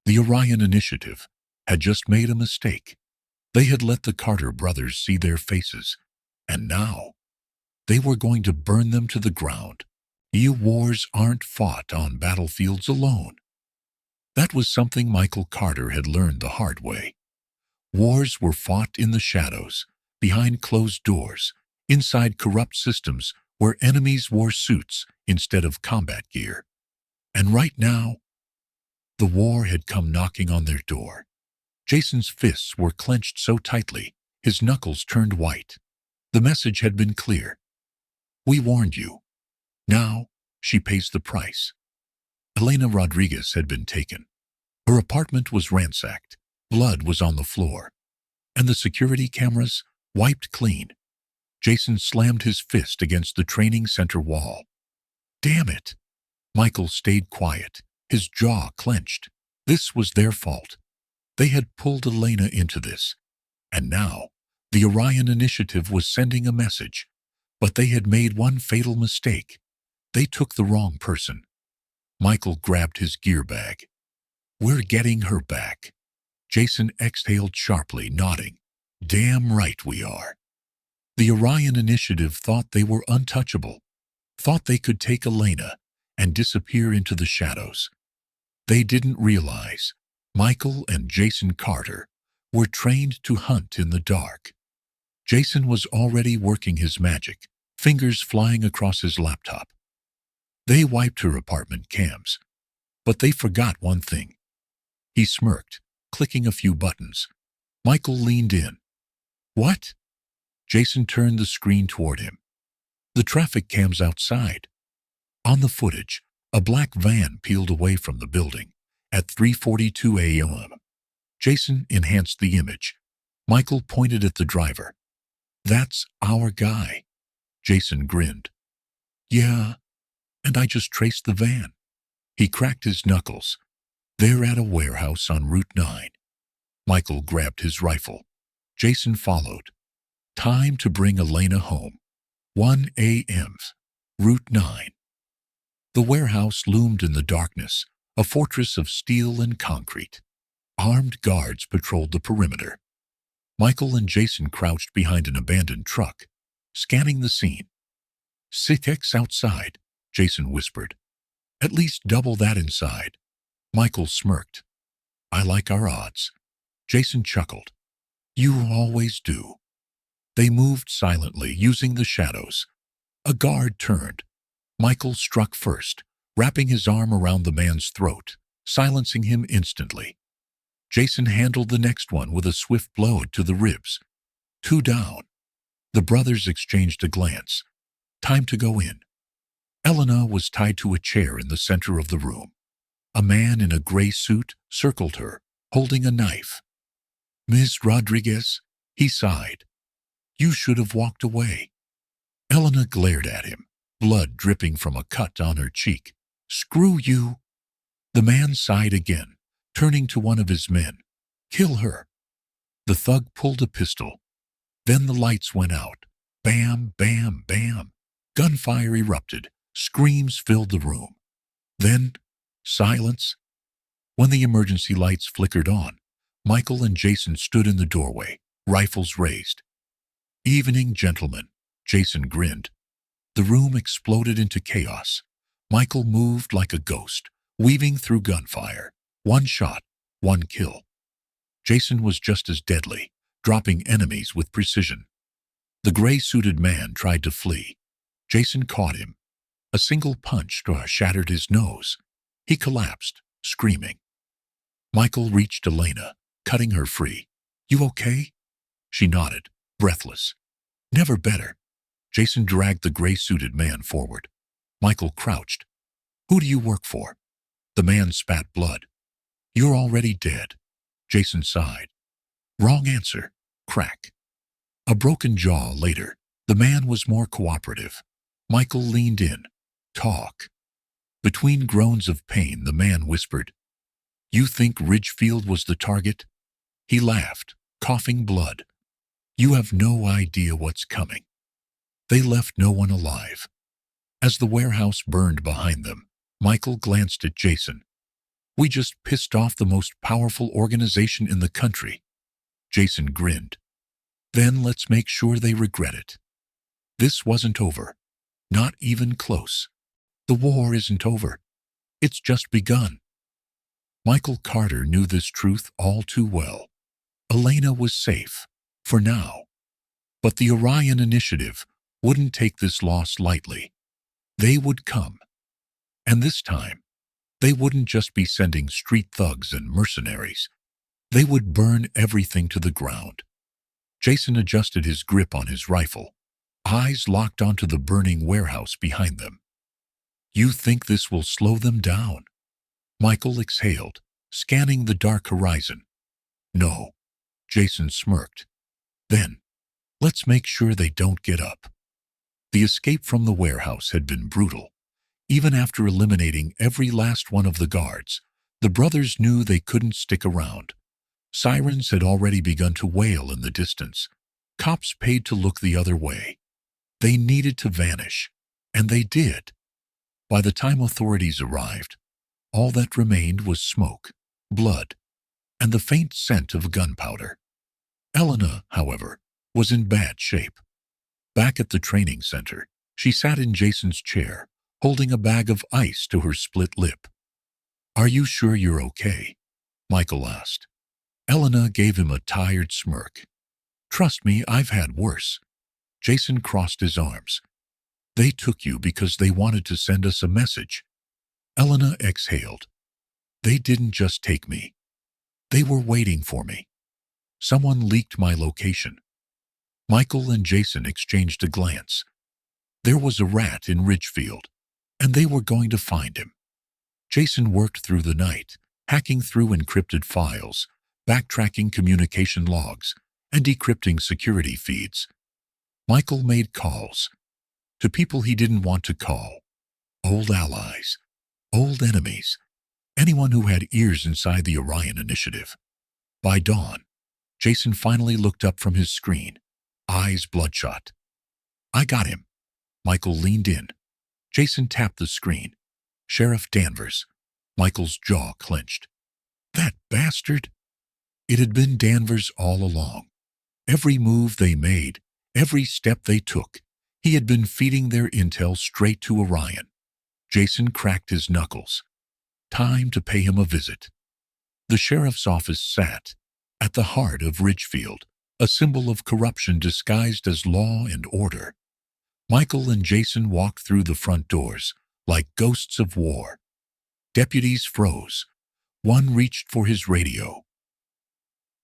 The Orion Initiative had just made a mistake. They had let the Carter brothers see their faces, and now they were going to burn them to the ground. Wars aren't fought on battlefields alone. That was something Michael Carter had learned the hard way. Wars were fought in the shadows, behind closed doors, inside corrupt systems where enemies wore suits instead of combat gear. And right now, the war had come knocking on their door. Jason's fists were clenched so tightly, his knuckles turned white. The message had been clear. "We warned you. Now she pays the price." Elena Rodriguez had been taken. Her apartment was ransacked. Blood was on the floor, and the security cameras wiped clean. Jason slammed his fist against the training center wall. "Damn it!" Michael stayed quiet, his jaw clenched. This was their fault. They had pulled Elena into this, and now the Orion Initiative was sending a message. But they had made one fatal mistake. They took the wrong person. Michael grabbed his gear bag. "We're getting her back." Jason exhaled sharply, nodding. "Damn right we are." The Orion Initiative thought they were untouchable, thought they could take Elena and disappear into the shadows. They didn't realize Michael and Jason Carter were trained to hunt in the dark. Jason was already working his magic, fingers flying across his laptop. They wiped her apartment cams, but they forgot one thing. He smirked, clicking a few buttons. Michael leaned in. "What?" Jason turned the screen toward him. "The traffic cams outside." On the footage, a black van peeled away from the building at 3:42 a.m. Jason enhanced the image. Michael pointed at the driver. "That's our guy." Jason grinned. "Yeah, and I just traced the van." He cracked his knuckles. "They're at a warehouse on Route 9. Michael grabbed his rifle. Jason followed. Time to bring Elena home. 1 a.m. Route 9. The warehouse loomed in the darkness, a fortress of steel and concrete. Armed guards patrolled the perimeter. Michael and Jason crouched behind an abandoned truck, scanning the scene. 6x outside, Jason whispered. At least double that inside. Michael smirked. I like our odds. Jason chuckled. You always do. They moved silently, using the shadows. A guard turned. Michael struck first, wrapping his arm around the man's throat, silencing him instantly. Jason handled the next one with a swift blow to the ribs. 2 down. The brothers exchanged a glance. Time to go in. Elena was tied to a chair in the center of the room. A man in a gray suit circled her, holding a knife. Ms. Rodriguez, he sighed. You should have walked away. Elena glared at him, blood dripping from a cut on her cheek. Screw you. The man sighed again, turning to one of his men. Kill her. The thug pulled a pistol. Then the lights went out. Bam, bam, bam. Gunfire erupted. Screams filled the room. Then, silence. When the emergency lights flickered on, Michael and Jason stood in the doorway, rifles raised. Evening, gentlemen, Jason grinned. The room exploded into chaos. Michael moved like a ghost, weaving through gunfire. 1 shot, 1 kill. Jason was just as deadly, dropping enemies with precision. The gray-suited man tried to flee. Jason caught him. A single punch shattered his nose. He collapsed, screaming. Michael reached Elena, cutting her free. You okay? She nodded, breathless. Never better. Jason dragged the gray-suited man forward. Michael crouched. Who do you work for? The man spat blood. You're already dead. Jason sighed. Wrong answer. Crack. A broken jaw later, the man was more cooperative. Michael leaned in. Talk. Between groans of pain, the man whispered, You think Ridgefield was the target? He laughed, coughing blood. You have no idea what's coming. They left no one alive. As the warehouse burned behind them, Michael glanced at Jason. We just pissed off the most powerful organization in the country. Jason grinned. Then let's make sure they regret it. This wasn't over. Not even close. The war isn't over. It's just begun. Michael Carter knew this truth all too well. Elena was safe, for now. But the Orion Initiative wouldn't take this loss lightly. They would come. And this time, they wouldn't just be sending street thugs and mercenaries. They would burn everything to the ground. Jason adjusted his grip on his rifle, eyes locked onto the burning warehouse behind them. You think this will slow them down? Michael exhaled, scanning the dark horizon. No. Jason smirked. Then, let's make sure they don't get up. The escape from the warehouse had been brutal. Even after eliminating every last one of the guards, the brothers knew they couldn't stick around. Sirens had already begun to wail in the distance. Cops paid to look the other way. They needed to vanish, and they did. By the time authorities arrived, all that remained was smoke, blood, and the faint scent of gunpowder. Elena, however, was in bad shape. Back at the training center, she sat in Jason's chair, holding a bag of ice to her split lip. Are you sure you're okay? Michael asked. Elena gave him a tired smirk. Trust me, I've had worse. Jason crossed his arms. They took you because they wanted to send us a message. Elena exhaled. They didn't just take me. They were waiting for me. Someone leaked my location. Michael and Jason exchanged a glance. There was a rat in Ridgefield, and they were going to find him. Jason worked through the night, hacking through encrypted files, backtracking communication logs, and decrypting security feeds. Michael made calls to people he didn't want to call. Old allies, old enemies, anyone who had ears inside the Orion Initiative. By dawn, Jason finally looked up from his screen, eyes bloodshot. I got him. Michael leaned in. Jason tapped the screen. Sheriff Danvers. Michael's jaw clenched. That bastard! It had been Danvers all along. Every move they made, every step they took, he had been feeding their intel straight to Orion. Jason cracked his knuckles. Time to pay him a visit. The sheriff's office sat at the heart of Ridgefield, a symbol of corruption disguised as law and order. Michael and Jason walked through the front doors like ghosts of war. Deputies froze. One reached for his radio.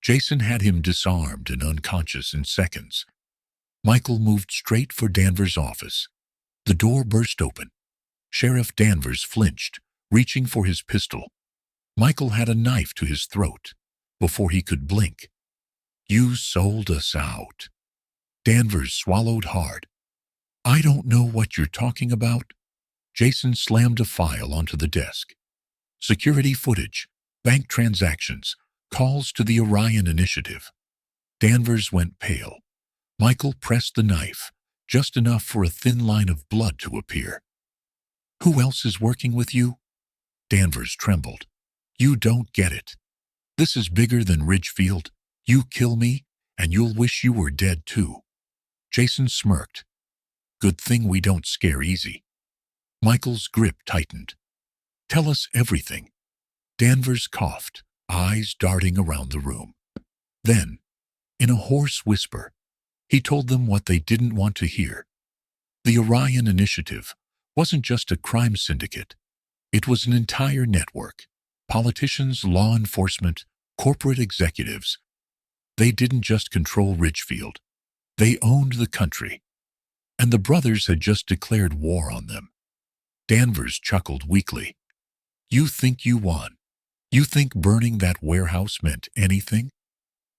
Jason had him disarmed and unconscious in seconds. Michael moved straight for Danvers' office. The door burst open. Sheriff Danvers flinched, reaching for his pistol. Michael had a knife to his throat before he could blink. "You sold us out." Danvers swallowed hard. "I don't know what you're talking about." Jason slammed a file onto the desk. Security footage, bank transactions, calls to the Orion Initiative. Danvers went pale. Michael pressed the knife, just enough for a thin line of blood to appear. "Who else is working with you?" Danvers trembled. "You don't get it. This is bigger than Ridgefield. You kill me, and you'll wish you were dead too." Jason smirked. "Good thing we don't scare easy." Michael's grip tightened. "Tell us everything." Danvers coughed, eyes darting around the room. Then, in a hoarse whisper, he told them what they didn't want to hear. The Orion Initiative wasn't just a crime syndicate. It was an entire network. Politicians, law enforcement, corporate executives. They didn't just control Ridgefield. They owned the country. And the brothers had just declared war on them. Danvers chuckled weakly. "You think you won? You think burning that warehouse meant anything?"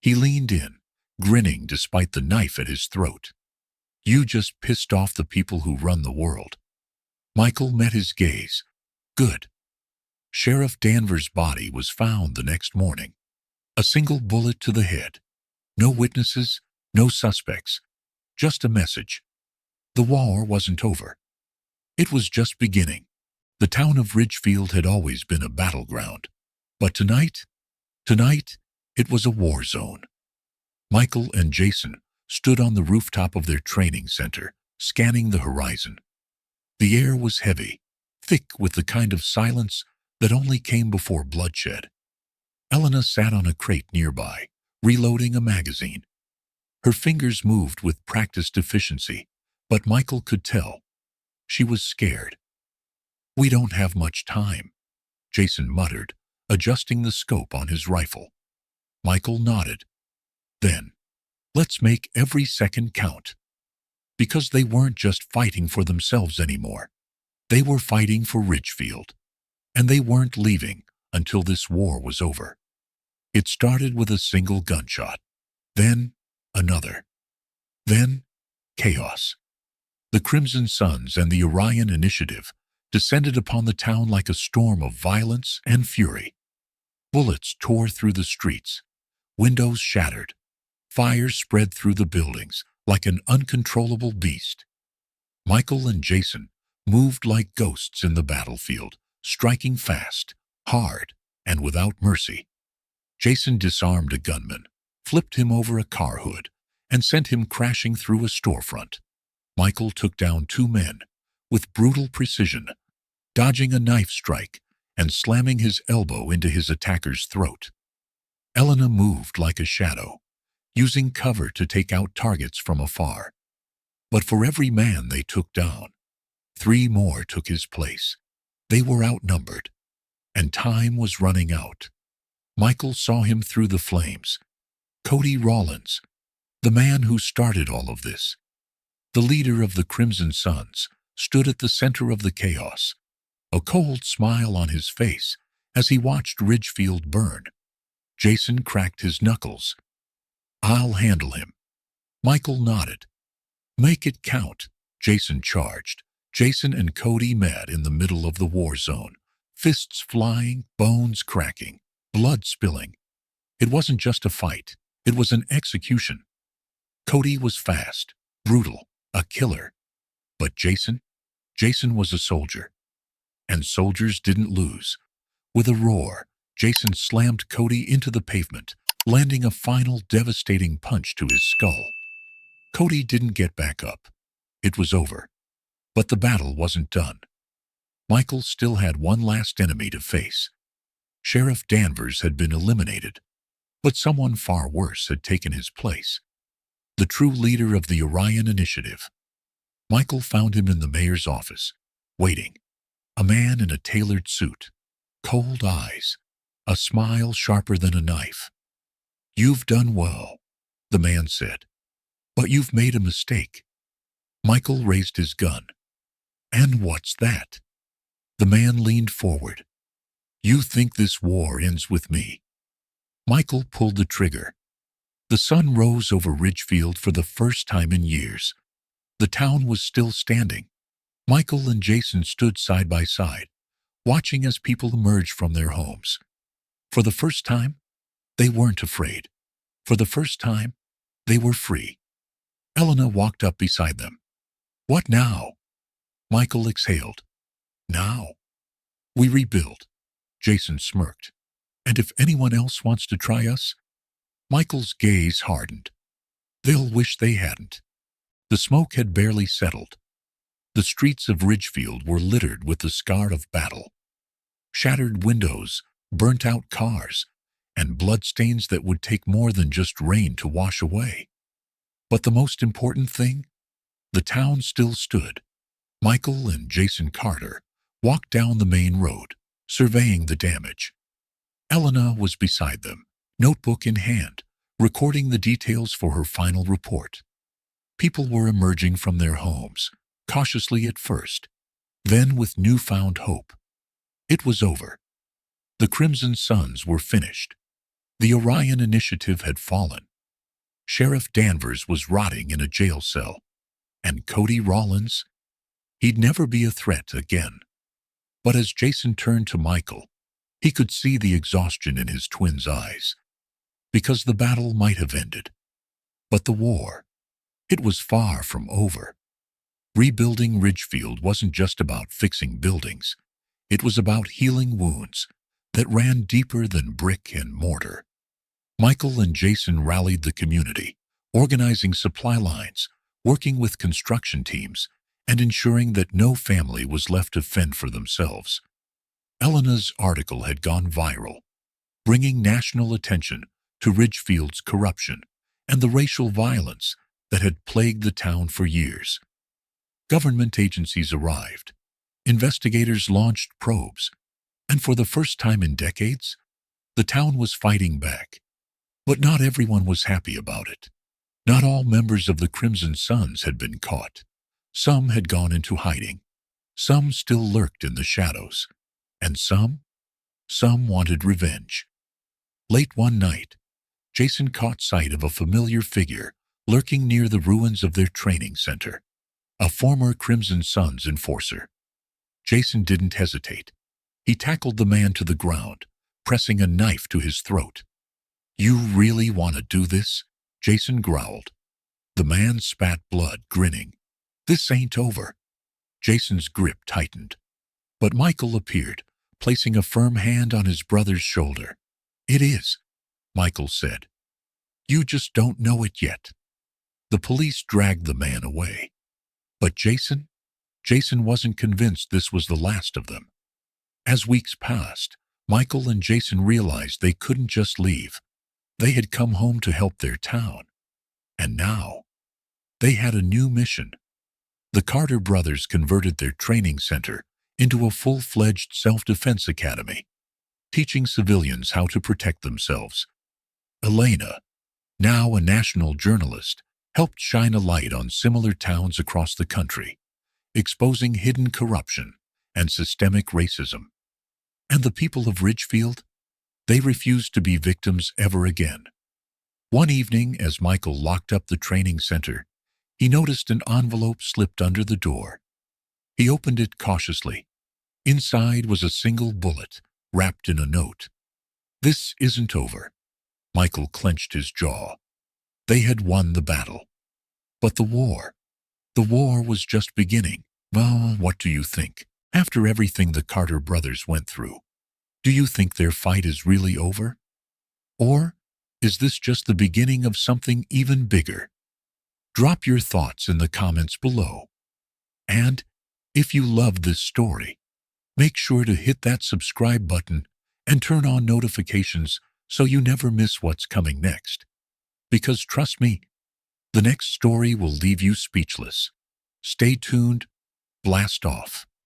He leaned in, grinning despite the knife at his throat. "You just pissed off the people who run the world." Michael met his gaze. "Good." Sheriff Danvers' body was found the next morning. A single bullet to the head. No witnesses, no suspects. Just a message. The war wasn't over. It was just beginning. The town of Ridgefield had always been a battleground. But tonight, it was a war zone. Michael and Jason stood on the rooftop of their training center, scanning the horizon. The air was heavy, thick with the kind of silence that only came before bloodshed. Elena sat on a crate nearby, reloading a magazine. Her fingers moved with practiced efficiency, but Michael could tell. She was scared. "We don't have much time," Jason muttered, adjusting the scope on his rifle. Michael nodded. "Then, let's make every second count." Because they weren't just fighting for themselves anymore. They were fighting for Ridgefield. And they weren't leaving until this war was over. It started with a single gunshot. Then, another. Then, chaos. The Crimson Suns and the Orion Initiative descended upon the town like a storm of violence and fury. Bullets tore through the streets. Windows shattered. Fire spread through the buildings like an uncontrollable beast. Michael and Jason moved like ghosts in the battlefield, striking fast, hard, and without mercy. Jason disarmed a gunman, flipped him over a car hood, and sent him crashing through a storefront. Michael took down two men with brutal precision, dodging a knife strike and slamming his elbow into his attacker's throat. Elena moved like a shadow, using cover to take out targets from afar. But for every man they took down, 3 more took his place. They were outnumbered, and time was running out. Michael saw him through the flames. Cody Rollins, the man who started all of this. The leader of the Crimson Suns stood at the center of the chaos, a cold smile on his face as he watched Ridgefield burn. Jason cracked his knuckles. "I'll handle him." Michael nodded. "Make it count," Jason charged. Jason and Cody met in the middle of the war zone, fists flying, bones cracking, blood spilling. It wasn't just a fight, it was an execution. Cody was fast, brutal, a killer. But Jason was a soldier. And soldiers didn't lose. With a roar, Jason slammed Cody into the pavement, landing a final devastating punch to his skull. Cody didn't get back up. It was over. But the battle wasn't done. Michael still had one last enemy to face. Sheriff Danvers had been eliminated, but someone far worse had taken his place. The true leader of the Orion Initiative. Michael found him in the mayor's office, waiting. A man in a tailored suit, cold eyes, a smile sharper than a knife. "You've done well," the man said, "but you've made a mistake." Michael raised his gun. "And what's that?" The man leaned forward. "You think this war ends with me?" Michael pulled the trigger. The sun rose over Ridgefield for the first time in years. The town was still standing. Michael and Jason stood side by side, watching as people emerged from their homes. For the first time, they weren't afraid. For the first time, they were free. Elena walked up beside them. "What now?" Michael exhaled. "Now we rebuild." Jason smirked. "And if anyone else wants to try us?" Michael's gaze hardened. "They'll wish they hadn't." The smoke had barely settled. The streets of Ridgefield were littered with the scar of battle. Shattered windows, burnt-out cars, and bloodstains that would take more than just rain to wash away. But the most important thing? The town still stood. Michael and Jason Carter walked down the main road, surveying the damage. Elena was beside them, notebook in hand, recording the details for her final report. People were emerging from their homes, cautiously at first, then with newfound hope. It was over. The Crimson Suns were finished. The Orion Initiative had fallen. Sheriff Danvers was rotting in a jail cell. And Cody Rollins? He'd never be a threat again. But as Jason turned to Michael, he could see the exhaustion in his twin's eyes. Because the battle might have ended. But the war, it was far from over. Rebuilding Ridgefield wasn't just about fixing buildings. It was about healing wounds that ran deeper than brick and mortar. Michael and Jason rallied the community, organizing supply lines, working with construction teams, and ensuring that no family was left to fend for themselves. Elena's article had gone viral, bringing national attention to Ridgefield's corruption and the racial violence that had plagued the town for years. Government agencies arrived. Investigators launched probes, and for the first time in decades, the town was fighting back. But not everyone was happy about it. Not all members of the Crimson Suns had been caught. Some had gone into hiding. Some still lurked in the shadows. And some wanted revenge. Late one night, Jason caught sight of a familiar figure lurking near the ruins of their training center. A former Crimson Suns enforcer. Jason didn't hesitate. He tackled the man to the ground, pressing a knife to his throat. "You really want to do this?" Jason growled. The man spat blood, grinning. "This ain't over." Jason's grip tightened. But Michael appeared, placing a firm hand on his brother's shoulder. "It is," Michael said. "You just don't know it yet." The police dragged the man away. But Jason wasn't convinced this was the last of them. As weeks passed, Michael and Jason realized they couldn't just leave. They had come home to help their town. And now, they had a new mission. The Carter brothers converted their training center into a full-fledged self-defense academy, teaching civilians how to protect themselves. Elena, now a national journalist, helped shine a light on similar towns across the country, exposing hidden corruption and systemic racism. And the people of Ridgefield? They refused to be victims ever again. One evening, as Michael locked up the training center, he noticed an envelope slipped under the door. He opened it cautiously. Inside was a single bullet, wrapped in a note. "This isn't over." Michael clenched his jaw. They had won the battle. But the war was just beginning. Well, what do you think? After everything the Carter brothers went through, do you think their fight is really over? Or is this just the beginning of something even bigger? Drop your thoughts in the comments below. And if you love this story, make sure to hit that subscribe button and turn on notifications so you never miss what's coming next. Because trust me, the next story will leave you speechless. Stay tuned, blast off.